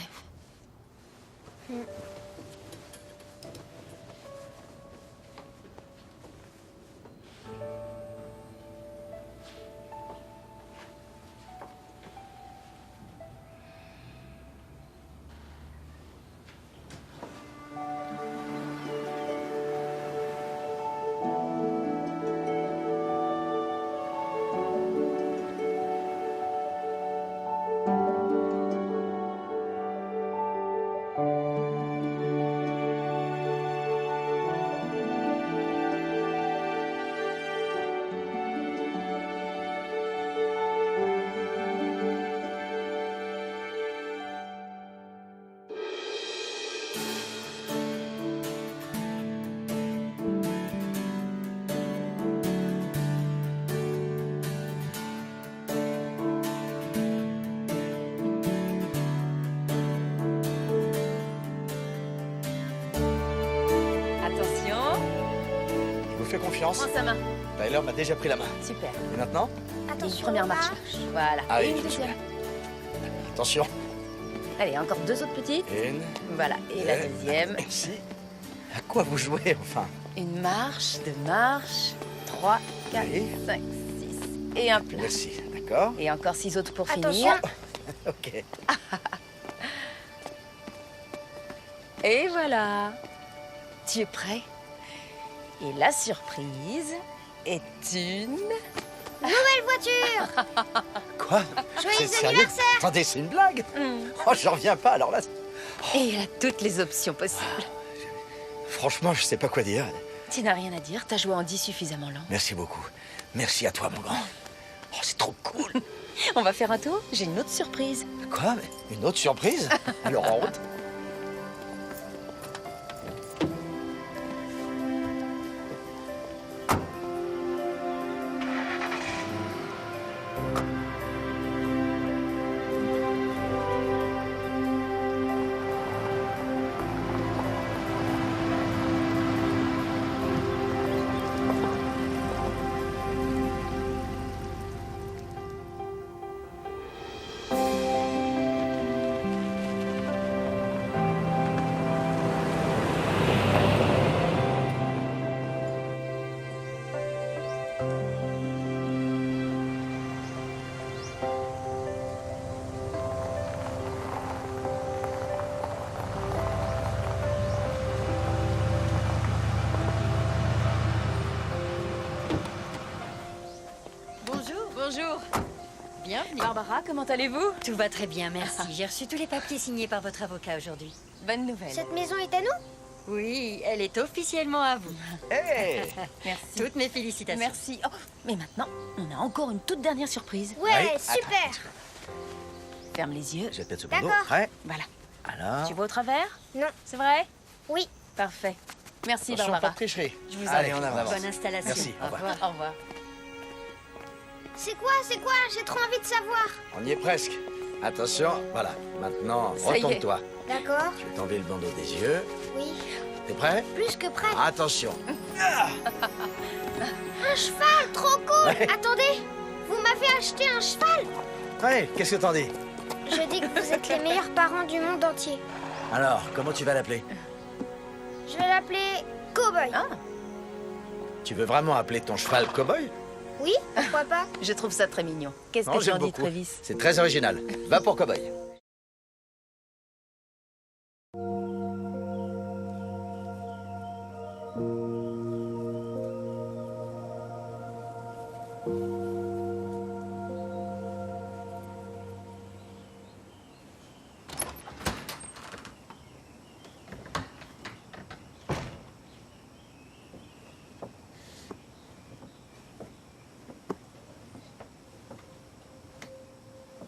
Attention, Je vous fais confiance. prends sa main. Tyler m'a déjà pris la main. Super. Et maintenant? Et Attention. une première marche. Voilà. Ah Et oui, une je me deuxième. Attention. Allez, encore 2 autres petites. Une. Voilà. Et la deuxième. Merci. À quoi vous jouez, enfin? Une marche, 2 marches, 3, 4, Oui. 5, 6. Et un plat. Merci, d'accord. Et encore 6 autres pour Attention. finir. Ok. Et voilà. Tu es prêt? Et la surprise est une... Nouvelle voiture. Quoi? Joyeux C'est sérieux? anniversaire. Attendez, c'est une blague? Oh, j'en reviens pas, alors là... Et elle a toutes les options possibles. Franchement, je sais pas quoi dire. Tu n'as rien à dire, t'as joué en 10 suffisamment lent. Merci beaucoup. Merci à toi, mon grand. Oh, c'est trop cool. On va faire un tour? J'ai une autre surprise. Quoi? Une autre surprise? Alors en route. Bonjour. Bienvenue. Barbara, comment allez-vous? Tout va très bien, merci. J'ai reçu tous les papiers signés par votre avocat aujourd'hui. Bonne nouvelle. Cette maison est à nous? Oui, elle est officiellement à vous. Hey! Merci. Toutes mes félicitations. Merci. Oh, mais maintenant, on a encore une toute dernière surprise. Ouais, Oui. super. Ferme les yeux. Je vais peut-être secondo. D'accord. Prêt? Voilà. Alors... Tu vas au travers? Non. C'est vrai? Oui. Parfait. Merci, Attention, pas Barbara. de tricherie. Je vous Allez, en on avance. Bonne installation. Merci, au revoir. Au revoir. C'est quoi? J'ai trop envie de savoir. On y est presque. Attention, voilà. Maintenant, Ça y est. retourne-toi. D'accord. Je vais t'enlever le bandeau des yeux. Oui. T'es prêt? Plus que prêt. Attention. Un cheval, trop cool. Ouais. Attendez, vous m'avez acheté un cheval. Ouais, qu'est-ce que t'en dis? Je dis que vous êtes les meilleurs parents du monde entier. Alors, comment tu vas l'appeler? Je vais l'appeler Cowboy. Ah, Tu veux vraiment appeler ton cheval Cowboy? Oui, pourquoi pas? je trouve ça très mignon. Qu'est-ce Non, que tu j'aime en dis, beaucoup. Travis? C'est très original. Va pour Cowboy.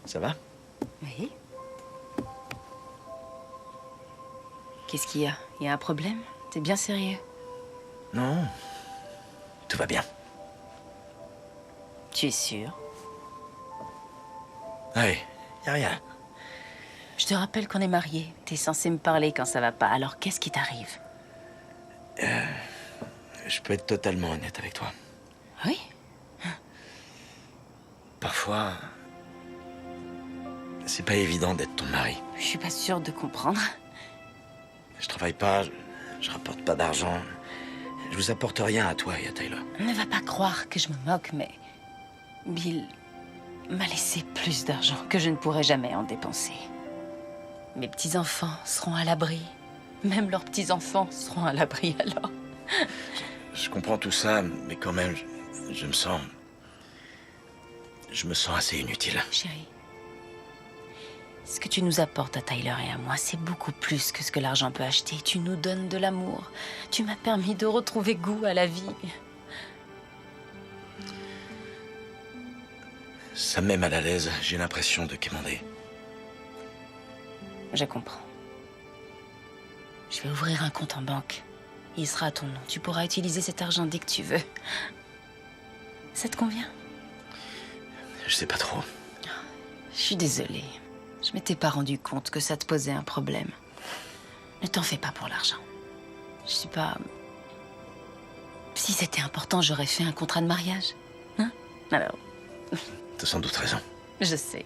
Ça va? Oui. Qu'est-ce qu'il y a? Il y a un problème? T'es bien sérieux? Non. Tout va bien. Tu es sûr? Oui, y a rien. Je te rappelle qu'on est mariés. T'es censé me parler quand ça va pas. Alors qu'est-ce qui t'arrive? Je peux être totalement honnête avec toi. Oui? Parfois, c'est pas évident d'être ton mari. Je suis pas sûre de comprendre. Je travaille pas, je rapporte pas d'argent. Je vous apporte rien à toi et à Tyler. Ne va pas croire que je me moque, mais Bill m'a laissé plus d'argent que je ne pourrai jamais en dépenser. Mes petits-enfants seront à l'abri. Même leurs petits-enfants seront à l'abri alors. Je comprends tout ça, mais quand même, je me sens... Je me sens assez inutile. Chérie, ce que tu nous apportes à Tyler et à moi, c'est beaucoup plus que ce que l'argent peut acheter. Tu nous donnes de l'amour. Tu m'as permis de retrouver goût à la vie. Ça me met mal à l'aise. J'ai l'impression de quémander. Je comprends. Je vais ouvrir un compte en banque. Il sera à ton nom. Tu pourras utiliser cet argent dès que tu veux. Ça te convient? Je sais pas trop. Je suis désolée. Je m'étais pas rendu compte que ça te posait un problème. Ne t'en fais pas pour l'argent. Je suis pas... Si c'était important, j'aurais fait un contrat de mariage. Hein? Alors... T'as sans doute raison. Je sais.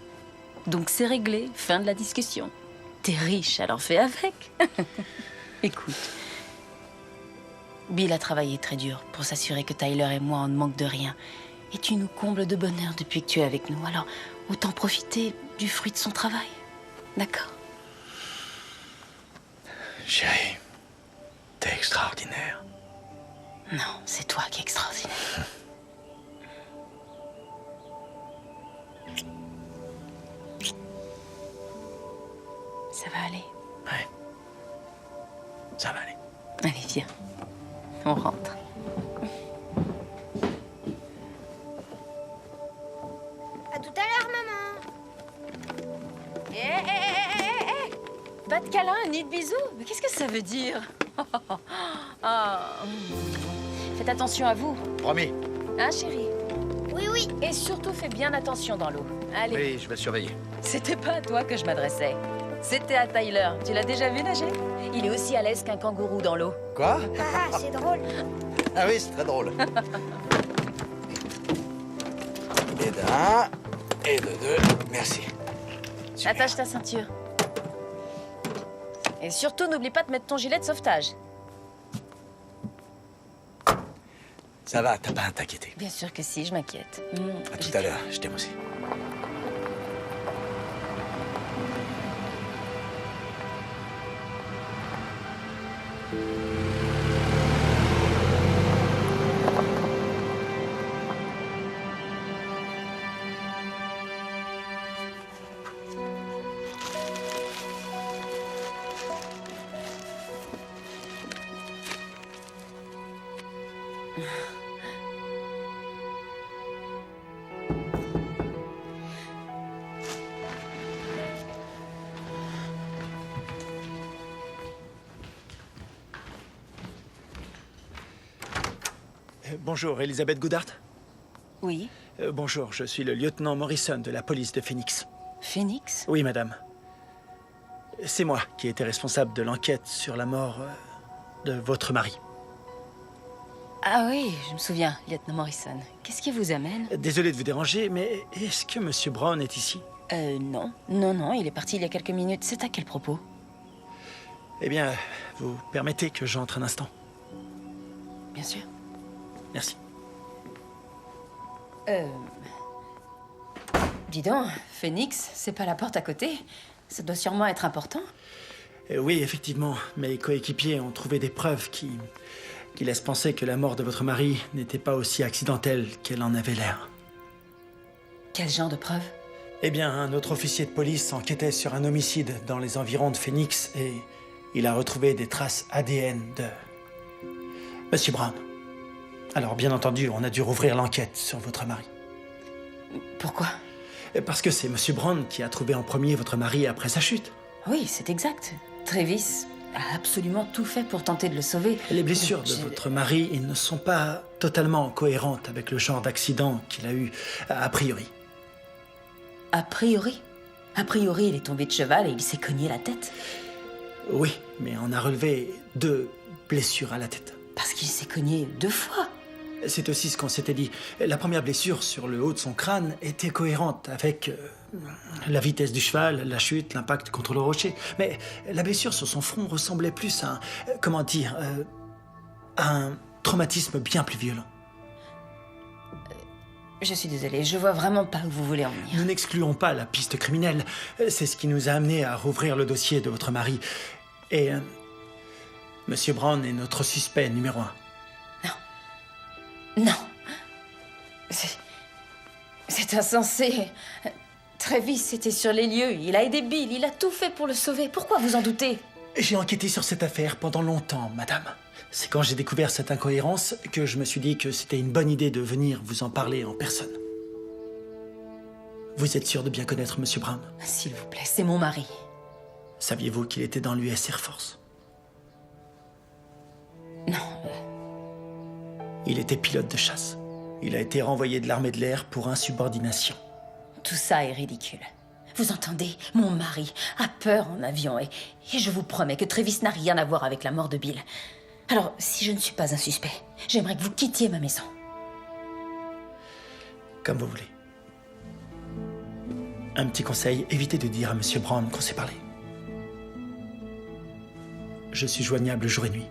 Donc c'est réglé. Fin de la discussion. T'es riche, alors fais avec. Écoute. Bill a travaillé très dur pour s'assurer que Tyler et moi, on ne manque de rien. Et tu nous combles de bonheur depuis que tu es avec nous. Alors, autant profiter du fruit de son travail. D'accord? Chérie, t'es extraordinaire. Non, c'est toi qui es extraordinaire. Ça va aller? Ouais. Ça va aller. Allez, viens. On rentre. À tout à l'heure, maman. Pas de câlin ni de bisous? Mais qu'est-ce que ça veut dire? Faites attention à vous. Promis. Hein, chérie? Oui, oui. Et surtout, fais bien attention dans l'eau. Allez. Oui, je vais surveiller. C'était pas à toi que je m'adressais. C'était à Tyler. Tu l'as déjà vu nager? Il est aussi à l'aise qu'un kangourou dans l'eau. Quoi? Ah, c'est drôle. Ah oui, c'est très drôle. Et d'un, et de deux. Merci. Super. Attache ta ceinture. Et surtout, n'oublie pas de mettre ton gilet de sauvetage. Ça va, t'as pas à t'inquiéter. Bien sûr que si, je m'inquiète. À tout à l'heure, je t'aime aussi. Bonjour, Elisabeth Goodhart. Oui. Bonjour, je suis le lieutenant Morrison de la police de Phoenix. Phoenix? Oui, madame. C'est moi qui étais responsable de l'enquête sur la mort de votre mari. Ah oui, je me souviens, lieutenant Morrison. Qu'est-ce qui vous amène? Désolé de vous déranger, mais est-ce que Monsieur Brown est ici? Non. Non, il est parti il y a quelques minutes. C'est à quel propos? Eh bien, vous permettez que j'entre un instant? Bien sûr. Merci. Dis donc, Phoenix, c'est pas la porte à côté? Ça doit sûrement être important. Oui, effectivement, mes coéquipiers ont trouvé des preuves qui laissent penser que la mort de votre mari n'était pas aussi accidentelle qu'elle en avait l'air. Quel genre de preuves? Eh bien, un autre officier de police enquêtait sur un homicide dans les environs de Phoenix et il a retrouvé des traces ADN de Monsieur Brown. Alors, bien entendu, on a dû rouvrir l'enquête sur votre mari. Pourquoi? Parce que c'est Monsieur Brown qui a trouvé en premier votre mari après sa chute. Oui, c'est exact. Travis a absolument tout fait pour tenter de le sauver. Les blessures de votre mari, ils ne sont pas totalement cohérentes avec le genre d'accident qu'il a eu a priori. A priori? A priori, il est tombé de cheval et il s'est cogné la tête. Oui, mais on a relevé 2 blessures à la tête. Parce qu'il s'est cogné 2 fois. C'est aussi ce qu'on s'était dit. La première blessure sur le haut de son crâne était cohérente avec La vitesse du cheval, la chute, l'impact contre le rocher. Mais la blessure sur son front ressemblait plus à un... comment dire... à un traumatisme bien plus violent. Je suis désolée, je vois vraiment pas où vous voulez en venir. Nous n'excluons pas la piste criminelle. C'est ce qui nous a amenés à rouvrir le dossier de votre mari. Et... Monsieur Brown est notre suspect numéro 1. Non. C'est insensé. Travis était sur les lieux, il a aidé Bill, il a tout fait pour le sauver. Pourquoi vous en doutez? J'ai enquêté sur cette affaire pendant longtemps, madame. C'est quand j'ai découvert cette incohérence que je me suis dit que c'était une bonne idée de venir vous en parler en personne. Vous êtes sûr de bien connaître Monsieur Brown? S'il vous plaît, c'est mon mari. Saviez-vous qu'il était dans l'US Air Force? Non. Il était pilote de chasse. Il a été renvoyé de l'armée de l'air pour insubordination. Tout ça est ridicule. Vous entendez? Mon mari a peur en avion et je vous promets que Travis n'a rien à voir avec la mort de Bill. Alors, si je ne suis pas un suspect, j'aimerais que vous quittiez ma maison. Comme vous voulez. Un petit conseil, évitez de dire à Monsieur Brown qu'on s'est parlé. Je suis joignable jour et nuit.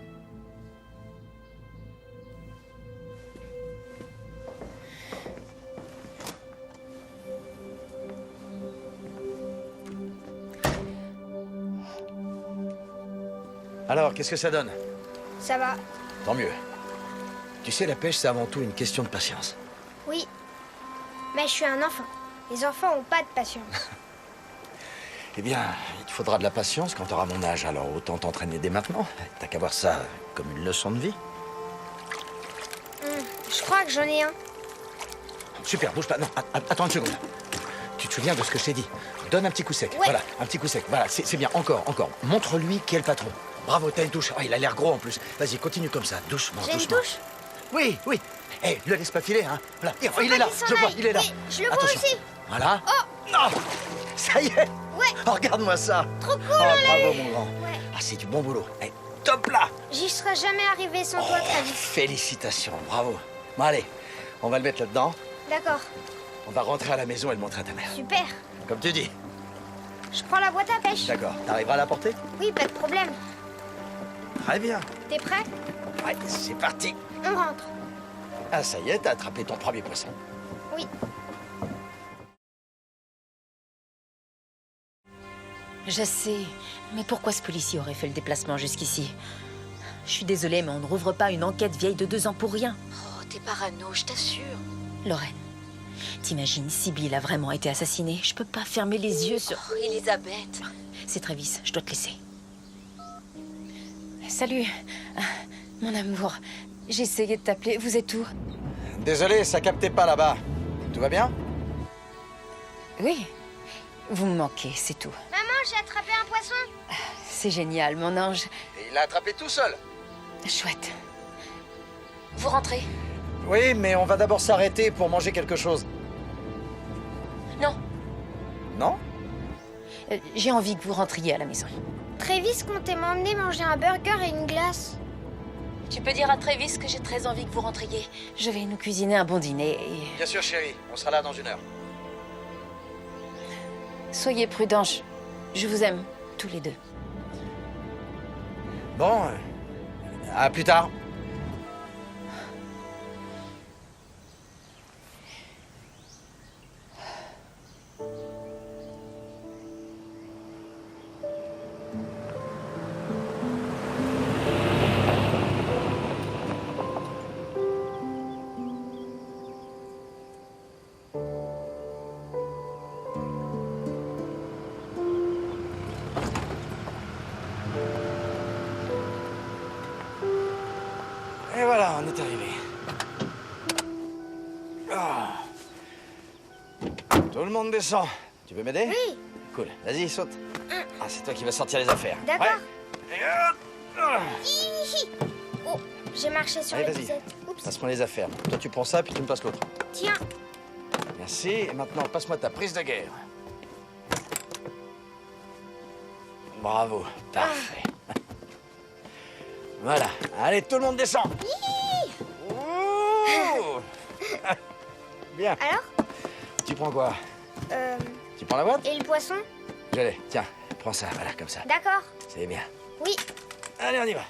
Alors, qu'est-ce que ça donne? Ça va. Tant mieux. Tu sais, la pêche, c'est avant tout une question de patience. Oui. Mais je suis un enfant. Les enfants ont pas de patience. Eh bien, il te faudra de la patience quand tu auras mon âge, alors autant t'entraîner dès maintenant. T'as qu'à voir ça comme une leçon de vie. Je crois que j'en ai un. Super, bouge pas. Non, attends une seconde. Tu te souviens de ce que je t'ai dit? Donne un petit coup sec. Ouais. Voilà, un petit coup sec. Voilà, c'est bien. Encore. Montre-lui qui est le patron. Bravo, t'as une touche. Ah, il a l'air gros en plus. Vas-y, continue comme ça, doucement, J'ai une doucement. touche? Oui. Hé, le laisse pas filer, hein. Voilà, il Faut est pas là, qu'il s'en je le vois, aille. il est là. Oui, je le vois Attention. aussi. Voilà. Oh. Non. Ça y est. Ouais. Oh, regarde-moi ça. Trop cool, Oh, bravo, mon grand. Ouais. Ah, c'est du bon boulot. Eh, top là. J'y serais jamais arrivé sans toi, Travis. Félicitations, bravo. Bon, allez, on va le mettre là-dedans. D'accord. On va rentrer à la maison et le montrer à ta mère. Super. Comme tu dis. Je prends la boîte à pêche. D'accord. T'arriveras à la porter? Oui, pas de problème. Très bien. T'es prêt? Ouais, c'est parti. On rentre. Ah, ça y est, t'as attrapé ton premier poisson. Oui. Je sais, mais pourquoi ce policier aurait fait le déplacement jusqu'ici? Je suis désolée, mais on ne rouvre pas une enquête vieille de 2 ans pour rien. Oh, t'es parano, je t'assure. Lorraine, t'imagines si Bill a vraiment été assassiné? Je peux pas fermer les yeux sur... Oh, Elisabeth. C'est Travis, je dois te laisser. Salut, mon amour. J'ai essayé de t'appeler, vous êtes où? Désolé, ça captait pas là-bas. Tout va bien? Oui, vous me manquez, c'est tout. Maman, j'ai attrapé un poisson. C'est génial, mon ange. Et il l'a attrapé tout seul. Chouette. Vous rentrez? Oui, mais on va d'abord s'arrêter pour manger quelque chose. Non. Non? J'ai envie que vous rentriez à la maison. Travis comptait m'emmener manger un burger et une glace. Tu peux dire à Travis que j'ai très envie que vous rentriez. Je vais nous cuisiner un bon dîner et... Bien sûr, chérie. On sera là dans 1 heure. Soyez prudents, je vous aime, tous les deux. Bon, à plus tard. Et voilà, on est arrivé. Tout le monde descend. Tu veux m'aider? Oui. Cool. Vas-y, saute. Ah, c'est toi qui vas sortir les affaires. D'accord. Ouais. Et hop. Hihi. Oh, j'ai marché sur Allez, les vas-y. bisettes. Oups. Passe-moi les affaires. Toi, tu prends ça, puis tu me passes l'autre. Tiens. Merci. Et maintenant, passe-moi ta prise de guerre. Bravo. Parfait. Voilà. Allez, tout le monde descend. Ouh. Bien. Alors? Tu prends quoi? Tu prends la boîte? Et le poisson? Je l'ai. Tiens, prends ça, voilà, comme ça. D'accord. C'est bien. Oui. Allez, on y va.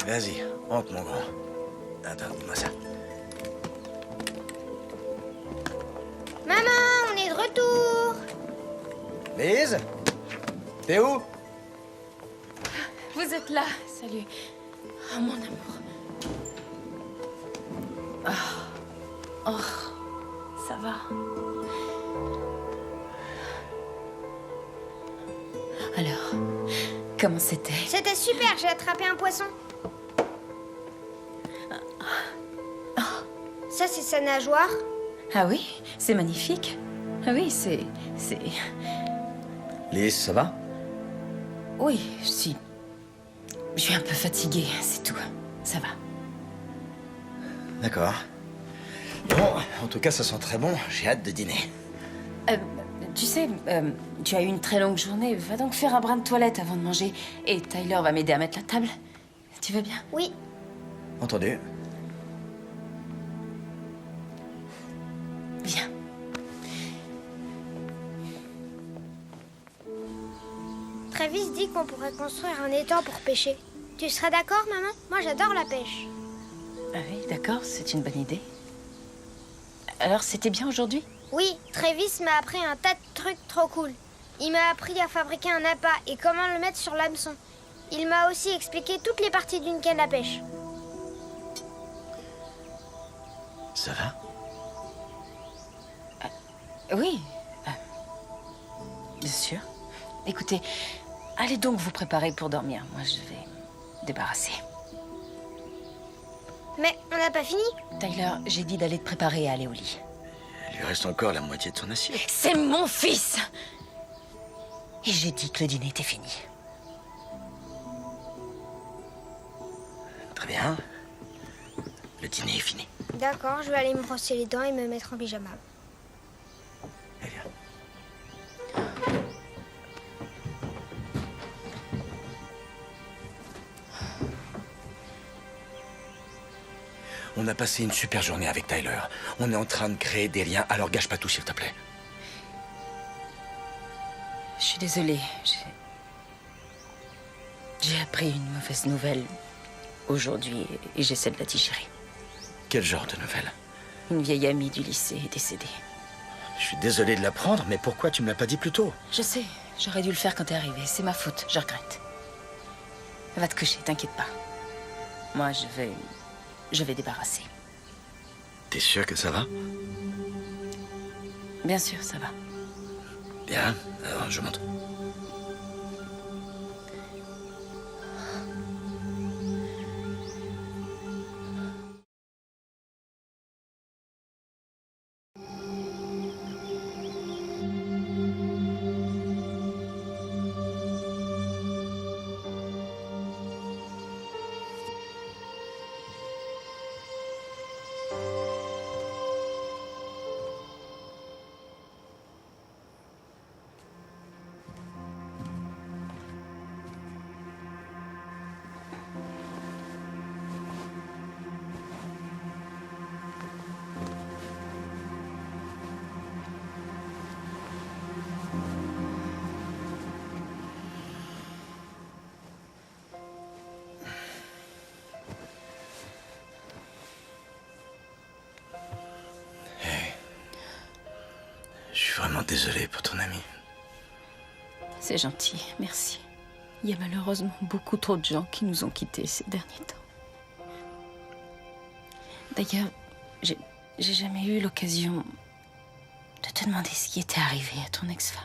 Vas-y, rentre, mon grand. Attends, dis-moi ça. Maman, on est de retour. Lise? T'es où? Vous êtes là, salut. Oh, mon amour. Oh, ça va. Alors, comment c'était? C'était super, j'ai attrapé un poisson. Ça, c'est sa nageoire. Ah oui, c'est magnifique. Ah oui, c'est... Lise, ça va? Oui, si. Je suis un peu fatiguée, c'est tout. Ça va. D'accord. Bon, en tout cas, ça sent très bon. J'ai hâte de dîner. Tu sais, tu as eu une très longue journée. Va donc faire un brin de toilette avant de manger. Et Tyler va m'aider à mettre la table. Tu veux bien? Oui. Entendu. Viens. Travis dit qu'on pourrait construire un étang pour pêcher. Tu seras d'accord, maman? Moi, j'adore la pêche. Ah oui, d'accord, c'est une bonne idée. Alors, c'était bien aujourd'hui? Oui, Travis m'a appris un tas de trucs trop cool. Il m'a appris à fabriquer un appât et comment le mettre sur l'hameçon. Il m'a aussi expliqué toutes les parties d'une canne à pêche. Ça va? Oui. Bien sûr. Écoutez, allez donc vous préparer pour dormir. Moi, je vais me débarrasser. Mais on n'a pas fini? Tyler, j'ai dit d'aller te préparer et aller au lit. Il lui reste encore la moitié de son assiette. C'est mon fils! Et j'ai dit que le dîner était fini. Très bien. Le dîner est fini. D'accord, je vais aller me brosser les dents et me mettre en pyjama. Eh bien. On a passé une super journée avec Tyler. On est en train de créer des liens, alors gâche pas tout, s'il te plaît. Je suis désolée. J'ai appris une mauvaise nouvelle aujourd'hui et j'essaie de la digérer. Quel genre de nouvelle? Une vieille amie du lycée est décédée. Je suis désolé de l'apprendre, mais pourquoi tu me l'as pas dit plus tôt? Je sais, j'aurais dû le faire quand t'es arrivé. C'est ma faute, je regrette. Va te coucher, t'inquiète pas. Moi, je vais débarrasser. T'es sûr que ça va? Bien sûr, ça va. Bien, alors je monte. Je suis vraiment désolé pour ton ami. C'est gentil, merci. Il y a malheureusement beaucoup trop de gens qui nous ont quittés ces derniers temps. D'ailleurs, j'ai jamais eu l'occasion de te demander ce qui était arrivé à ton ex-femme.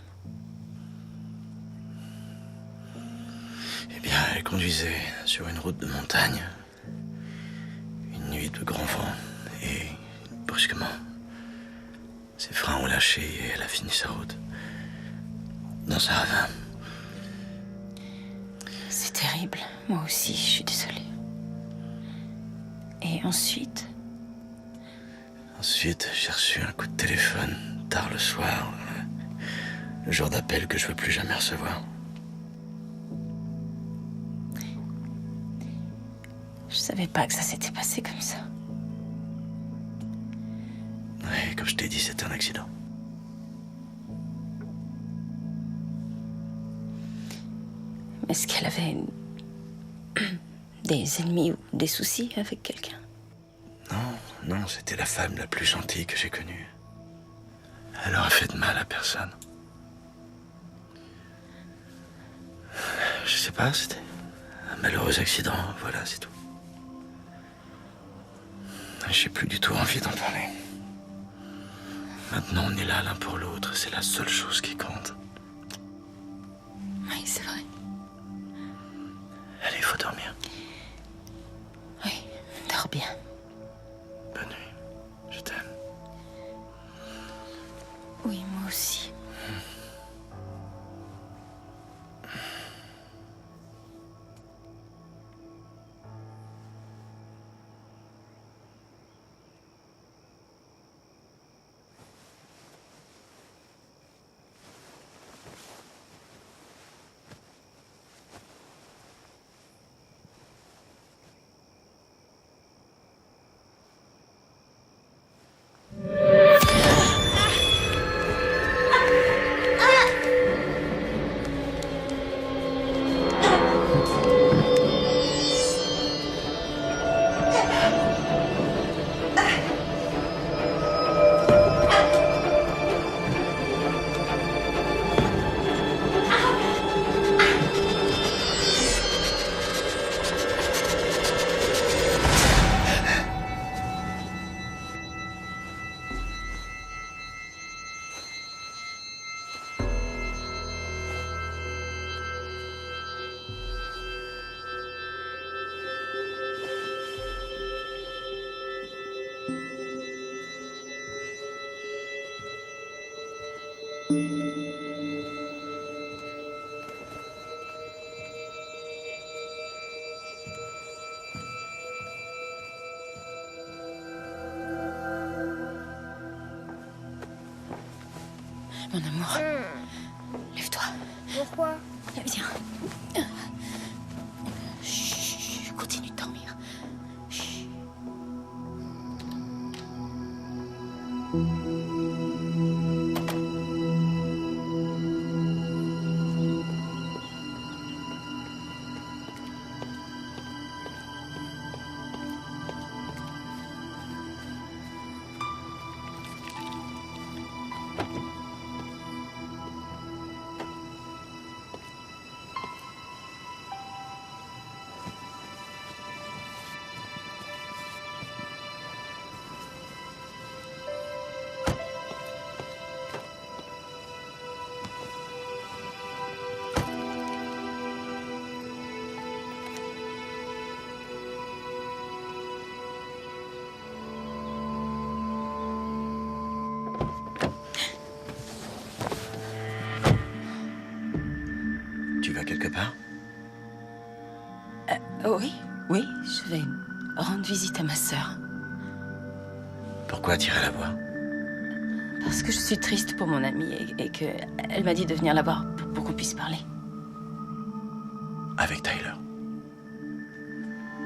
Eh bien, elle conduisait sur une route de montagne. Une nuit de grand vent. Et brusquement, ses freins ont lâché et elle a fini sa route. Dans un ravin. C'est terrible. Moi aussi, je suis désolée. Et ensuite? Ensuite, j'ai reçu un coup de téléphone, tard le soir. Le genre d'appel que je veux plus jamais recevoir. Je savais pas que ça s'était passé comme ça. Ouais, comme je t'ai dit, c'était un accident. Est-ce qu'elle avait des ennemis ou des soucis avec quelqu'un? Non, c'était la femme la plus gentille que j'ai connue. Elle aurait fait de mal à personne. Je sais pas, c'était un malheureux accident, voilà, c'est tout. J'ai plus du tout envie d'en parler. Maintenant, on est là l'un pour l'autre, c'est la seule chose qui compte. Oui, c'est vrai. Allez, il faut dormir. Oui, dors bien. Bonne nuit. Je t'aime. Oui, moi aussi. Mon amour, lève-toi. Pourquoi? Viens. Chut, continue de dormir. Chut. Tu vas quelque part? Oui, je vais rendre visite à ma sœur. Pourquoi tirer la voix? Parce que je suis triste pour mon amie et que elle m'a dit de venir la voir pour qu'on puisse parler. Avec Tyler?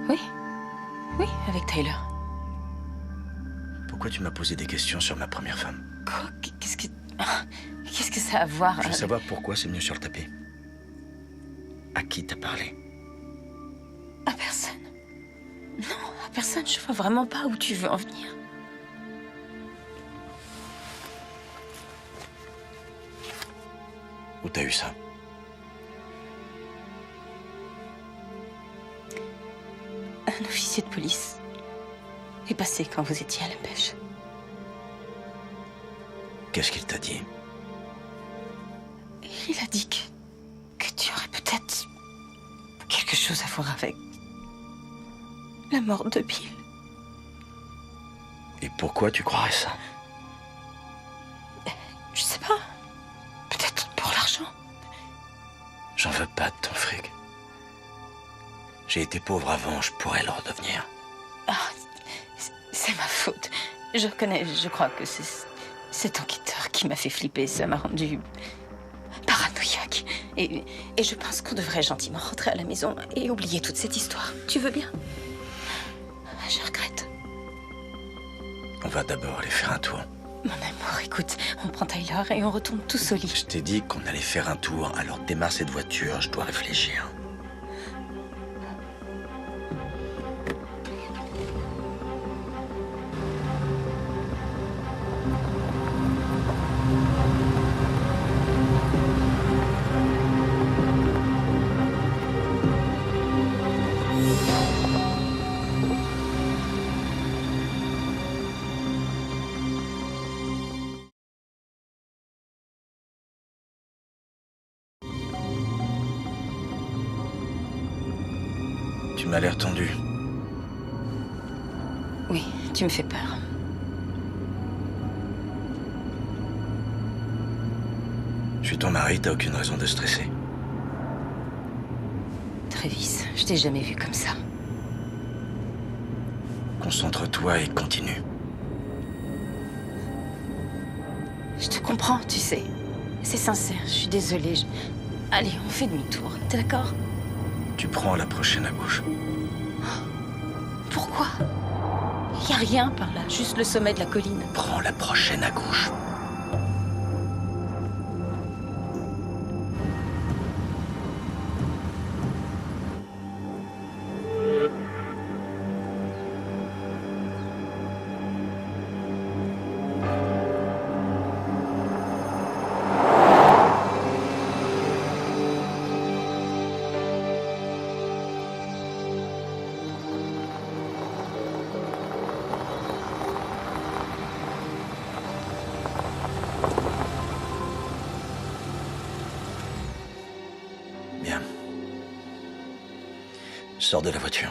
Oui, avec Tyler. Pourquoi tu m'as posé des questions sur ma première femme? Quoi? Qu'est-ce que ça a à voir? Je veux savoir pourquoi c'est mieux sur le tapis. À qui t'as parlé? À personne. Non, à personne. Je vois vraiment pas où tu veux en venir. Où t'as eu ça? Un officier de police est passé quand vous étiez à la pêche. Qu'est-ce qu'il t'a dit? Il a dit que tu aurais peut-être quelque chose à voir avec la mort de Bill. Et pourquoi tu croirais ça? Je sais pas. Peut-être pour l'argent. J'en veux pas de ton fric. J'ai été pauvre avant, je pourrais le redevenir. Ah, c'est ma faute. Je reconnais, je crois que c'est cet enquêteur qui m'a fait flipper. Ça m'a rendu paranoïaque. Et je pense qu'on devrait gentiment rentrer à la maison et oublier toute cette histoire. Tu veux bien? Je regrette. On va d'abord aller faire un tour. Mon amour, écoute, on prend Tyler et on retourne tous au lit. Je t'ai dit qu'on allait faire un tour, alors démarre cette voiture, je dois réfléchir. Tu m'as l'air tendu. Oui, tu me fais peur. Je suis ton mari, t'as aucune raison de stresser. Travis, je t'ai jamais vu comme ça. Concentre-toi et continue. Je te comprends, tu sais. C'est sincère, je suis désolée. Allez, on fait demi-tour, t'es d'accord? Tu prends la prochaine à gauche. Pourquoi? Y a rien par là, juste le sommet de la colline. Prends la prochaine à gauche. Bien. Sors de la voiture.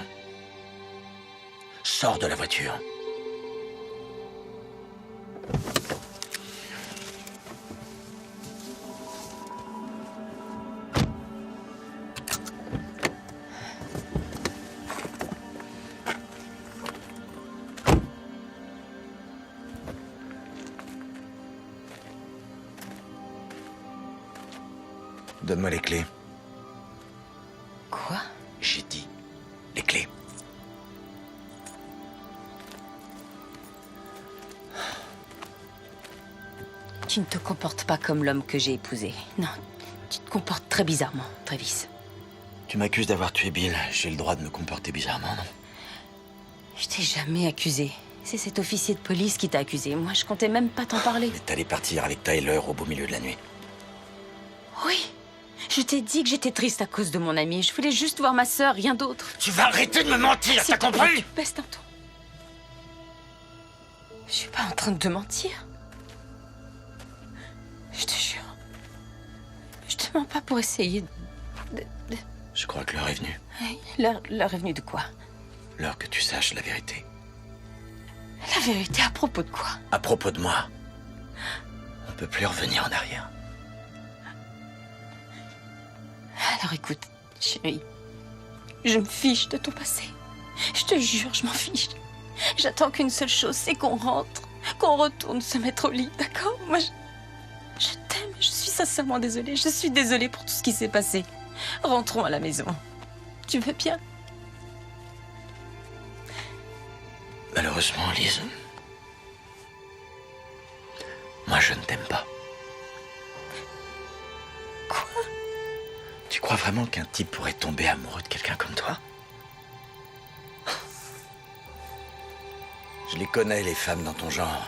Sors de la voiture. Donne-moi les clés. Quoi? J'ai dit les clés. Tu ne te comportes pas comme l'homme que j'ai épousé. Non, tu te comportes très bizarrement, Travis. Tu m'accuses d'avoir tué Bill. J'ai le droit de me comporter bizarrement, non? Je t'ai jamais accusé. C'est cet officier de police qui t'a accusé. Moi, je comptais même pas t'en parler. Mais t'allais partir avec Tyler au beau milieu de la nuit. Oui. Je t'ai dit que j'étais triste à cause de mon ami. Je voulais juste voir ma sœur, rien d'autre. Tu vas arrêter de me mentir, t'as compris? Tu baisses d'un ton. Je suis pas en train de te mentir. Je te jure. Je te mens pas pour essayer de... Je crois que l'heure est venue. Oui, l'heure est venue de quoi? L'heure que tu saches la vérité. La vérité à propos de quoi? À propos de moi. On peut plus revenir en arrière. Alors écoute, chérie, je me fiche de ton passé. Je te jure, je m'en fiche. J'attends qu'une seule chose, c'est qu'on rentre, qu'on retourne se mettre au lit, d'accord? Moi, je t'aime, je suis sincèrement désolée. Je suis désolée pour tout ce qui s'est passé. Rentrons à la maison. Tu veux bien? Malheureusement, Lise, moi je ne t'aime pas. Quoi? Tu crois vraiment qu'un type pourrait tomber amoureux de quelqu'un comme toi? Je les connais, les femmes dans ton genre,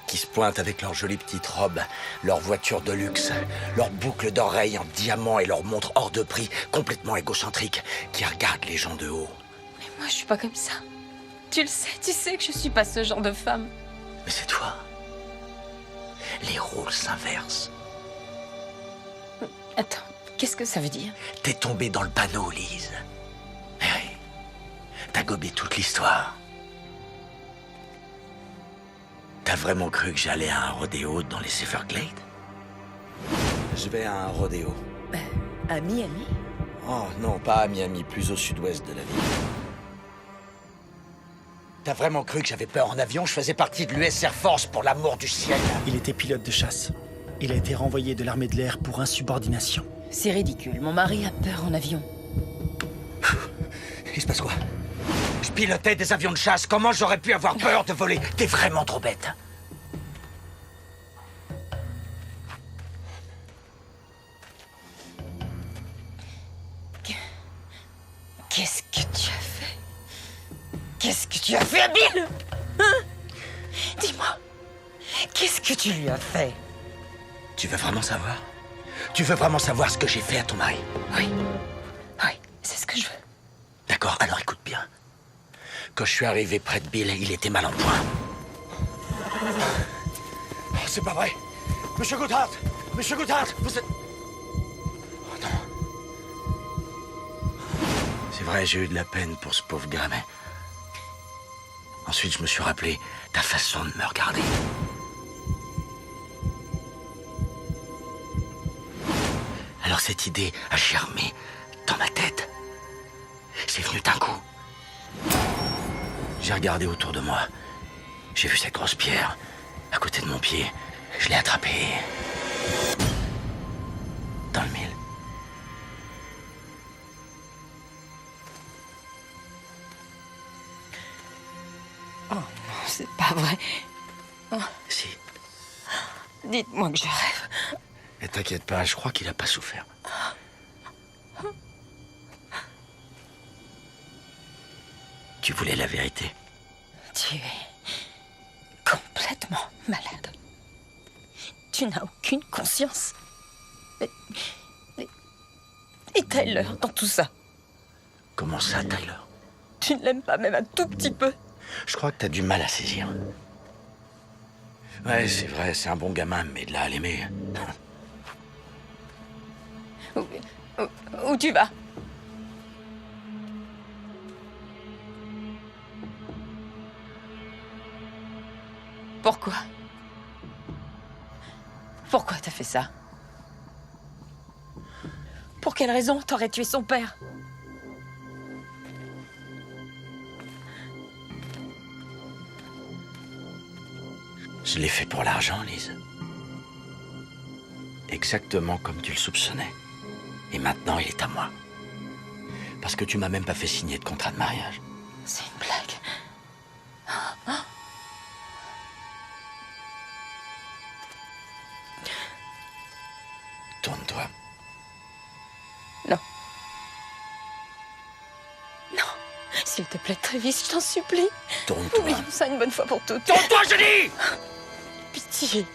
qui se pointent avec leurs jolies petites robes, leurs voitures de luxe, leurs boucles d'oreilles en diamant et leurs montres hors de prix, complètement égocentriques, qui regardent les gens de haut. Mais moi, je suis pas comme ça. Tu le sais, tu sais que je suis pas ce genre de femme. Mais c'est toi. Les rôles s'inversent. Attends, qu'est-ce que ça veut dire? T'es tombée dans le panneau, Lise. Mais oui, t'as gobé toute l'histoire. T'as vraiment cru que j'allais à un rodéo dans les Everglades? Je vais à un rodéo. À Miami? Oh non, pas à Miami, plus au sud-ouest de la ville. T'as vraiment cru que j'avais peur en avion? Je faisais partie de l'US Air Force, pour l'amour du ciel. Il était pilote de chasse. Il a été renvoyé de l'armée de l'air pour insubordination. C'est ridicule, mon mari a peur en avion. Il se passe quoi? Je pilotais des avions de chasse. Comment j'aurais pu avoir peur de voler? T'es vraiment trop bête. Qu'est-ce que tu as fait? Qu'est-ce que tu as fait à Bill? Hein? Dis-moi, qu'est-ce que tu lui as fait? Tu veux vraiment savoir? Tu veux vraiment savoir ce que j'ai fait à ton mari? Oui, c'est ce que je veux. D'accord, alors écoute bien. Quand je suis arrivé près de Bill, il était mal en point. Oh, c'est pas vrai. Monsieur Goodhart, vous êtes... Oh non. C'est vrai, j'ai eu de la peine pour ce pauvre gars, mais... Ensuite, je me suis rappelé ta façon de me regarder. Alors cette idée a germé dans ma tête. C'est venu d'un coup. J'ai regardé autour de moi. J'ai vu cette grosse pierre à côté de mon pied. Je l'ai attrapée. Dans le mille. Oh non, c'est pas vrai. Oh. Si. Dites-moi que je rêve. Et t'inquiète pas, je crois qu'il a pas souffert. Tu voulais la vérité? Tu es complètement malade. Tu n'as aucune conscience. Et Tyler dans tout ça? Comment ça, Tyler? Tu ne l'aimes pas même un tout petit peu? Je crois que t'as du mal à saisir. Ouais, c'est vrai, c'est un bon gamin, mais de là à l'aimer... Où tu vas? Pourquoi? Pourquoi t'as fait ça? Pour quelle raison t'aurais tué son père? Je l'ai fait pour l'argent, Lise. Exactement comme tu le soupçonnais. Et maintenant, il est à moi. Parce que tu m'as même pas fait signer de contrat de mariage. C'est une blague. Tourne-toi. Non. Non. S'il te plaît, Travis, je t'en supplie. Tourne-toi. Oublions ça une bonne fois pour toutes. Tourne-toi, je dis! Pitié.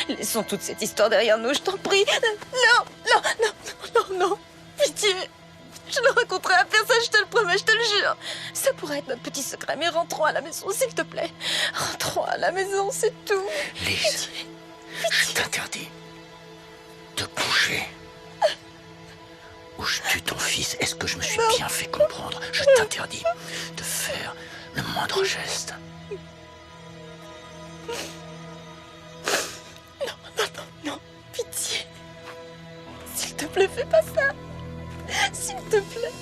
Laissons toute cette histoire derrière nous, je t'en prie. Non. Pitié. Je ne raconterai à personne, je te le promets, je te le jure. Ça pourrait être notre petit secret, mais rentrons à la maison, s'il te plaît. Rentrons à la maison, c'est tout. Lise, je t'interdis de bouger. Ou je tue ton fils. Est-ce que je me suis bien fait comprendre? Je t'interdis de faire le moindre geste. Non, pitié. S'il te plaît, fais pas ça. S'il te plaît.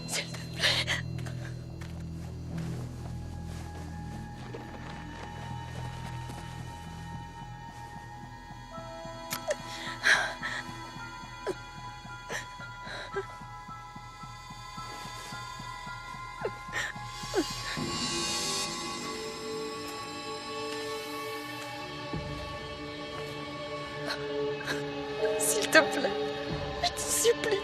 S'il te plaît. S'il te plaît, je te supplie.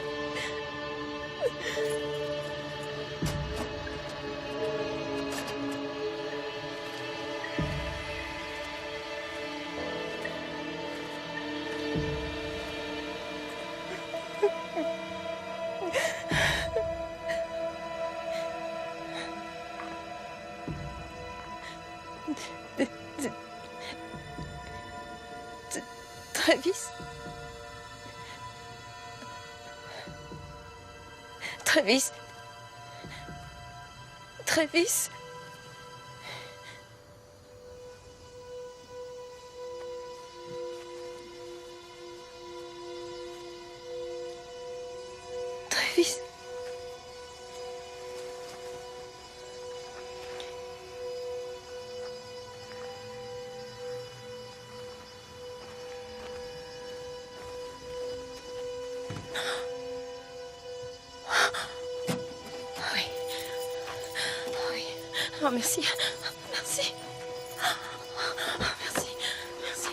Travis? Travis? Travis? Travis? Oui. Oh, merci. Merci. Merci. Merci.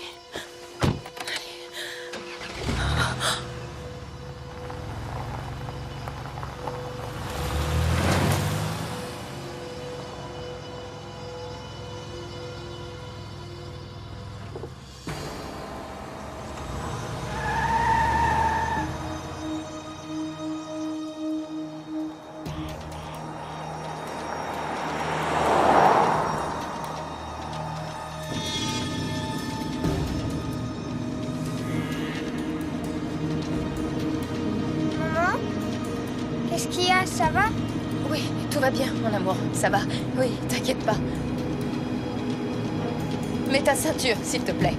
Maman? Qu'est-ce qu'il y a? Ça va? Oui, tout va bien, mon amour. Ça va. Oui, t'inquiète pas. Mets ta ceinture, s'il te plaît.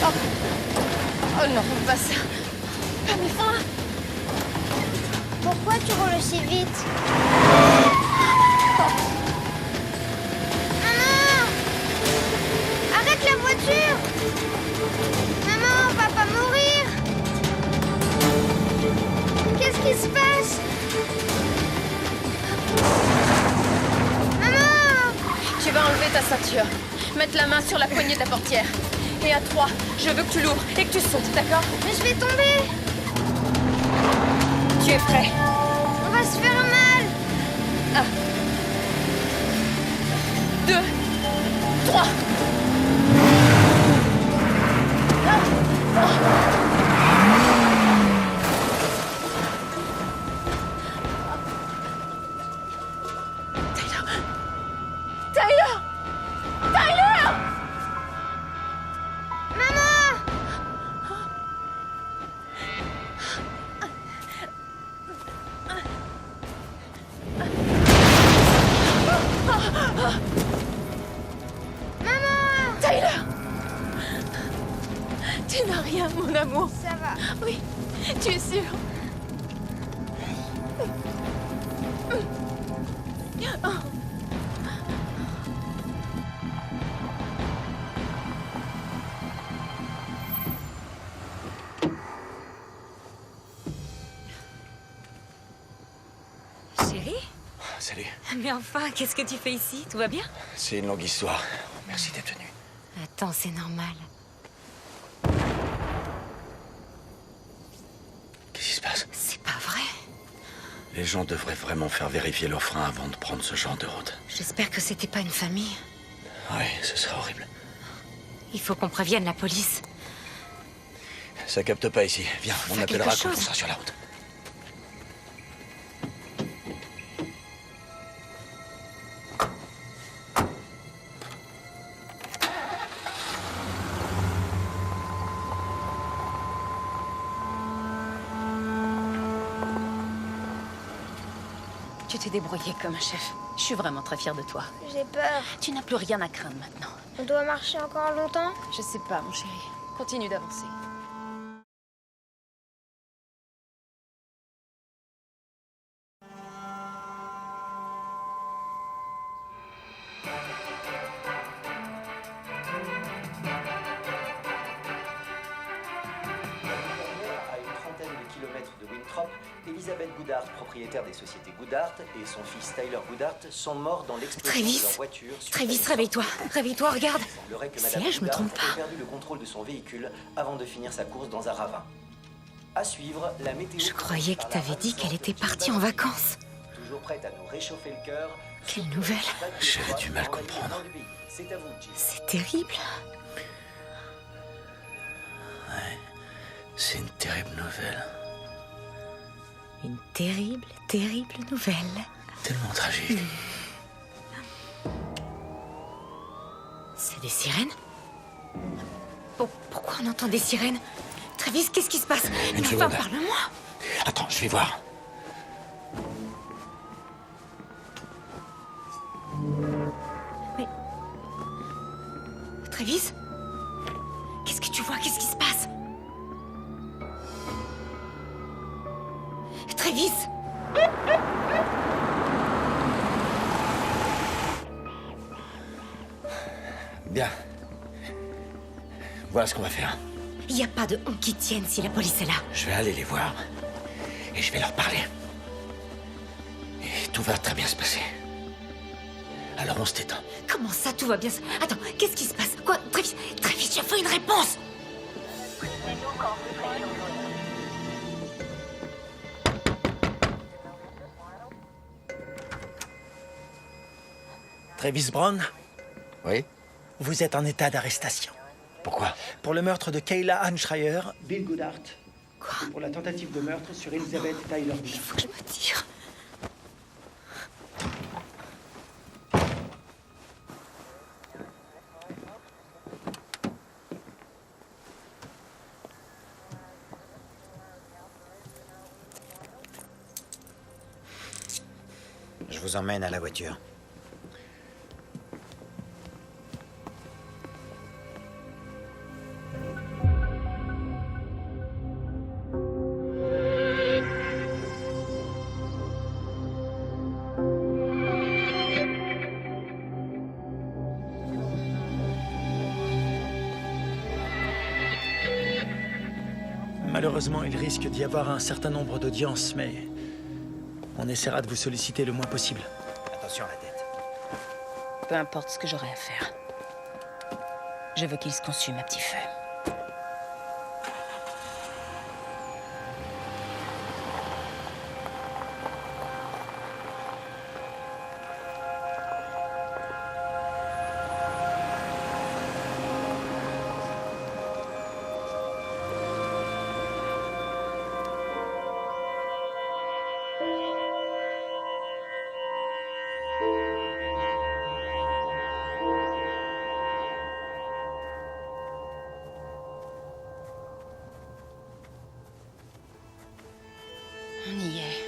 Oh, oh non, pas ça. Pas mes freins. Pourquoi tu roules aussi vite? Maman! Arrête la voiture! Maman, on va pas mourir! Qu'est-ce qui se passe? Maman! Tu vas enlever ta ceinture, mettre la main sur la poignée de la portière. Et à 3, je veux que tu l'ouvres et que tu sautes, d'accord? Mais je vais tomber! Tu es prêt? On va se faire mal! 1, 2, 3. Tyler! Tyler! Tyler! Maman! Maman! Tyler! Tu n'as rien, mon amour. Ça va. Oui, tu es sûr? Chérie? Salut. Mais enfin, qu'est-ce que tu fais ici? Tout va bien? C'est une longue histoire. Merci d'être venu. Attends, c'est normal. Qu'est-ce qui se passe? C'est pas vrai. Les gens devraient vraiment faire vérifier leurs freins avant de prendre ce genre de route. J'espère que c'était pas une famille. Oui, ce serait horrible. Il faut qu'on prévienne la police. Ça capte pas ici. Viens, on faire appellera quelque quand on chose. sera sur la route. Tu t'es débrouillé comme un chef. Je suis vraiment très fière de toi. J'ai peur. Tu n'as plus rien à craindre maintenant. On doit marcher encore longtemps? Je sais pas, mon chéri. Continue d'avancer. À une trentaine de kilomètres de Winthrop, Elizabeth Goodhart, propriétaire des sociétés Goodhart, et son fils Tyler Goodhart sont morts dans l'explosion de leur voiture. Travis, réveille-toi. Réveille-toi, regarde. Il semblerait que C'est Madame elle, je me Goodhart trompe pas. ait perdu le contrôle de son véhicule avant de finir sa course dans un ravin. À suivre, la météo. Je croyais que t'avais dit qu'elle était partie en vacances. Toujours prête à nous réchauffer le cœur. Quelle nouvelle? J'avais du mal à comprendre. C'est à vous, Jim. C'est terrible. C'est une terrible nouvelle. Une terrible, terrible nouvelle. Tellement tragique. C'est des sirènes? Pourquoi on entend des sirènes? Travis, qu'est-ce qui se passe? Une Enfin, seconde. parle-moi. Attends, je vais voir. Mais... Travis? Qu'est-ce que tu vois? Qu'est-ce qui se passe? Travis? Bien. Voilà ce qu'on va faire. Il n'y a pas de on qui tienne si la police est là. Je vais aller les voir. Et je vais leur parler. Et tout va très bien se passer. Alors on se détend. Comment ça, tout va bien se... Attends, qu'est-ce qui se passe? Quoi? Travis, il faut une réponse! Travis Brown, Oui? vous êtes en état d'arrestation. Pourquoi? Pour le meurtre de Kayla Ann Schreier, Bill Goodhart. Quoi? Pour la tentative de meurtre sur Elizabeth Tyler. Il faut que je me tire. Je vous emmène à la voiture. Malheureusement, il risque d'y avoir un certain nombre d'audiences, mais on essaiera de vous solliciter le moins possible. Attention à la tête. Peu importe ce que j'aurai à faire. Je veux qu'il se consume à petit feu. On y est.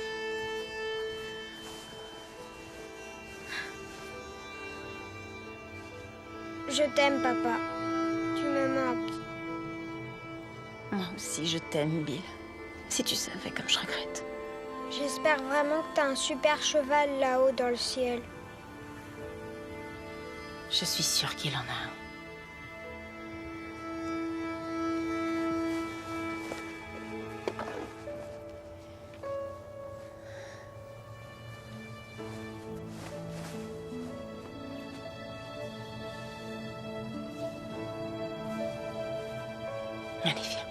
Je t'aime, papa. Tu me manques. Moi aussi, je t'aime, Bill. Si tu savais comme je regrette. J'espère vraiment que t'as un super cheval là-haut dans le ciel. Je suis sûre qu'il en a un. Allez, viens.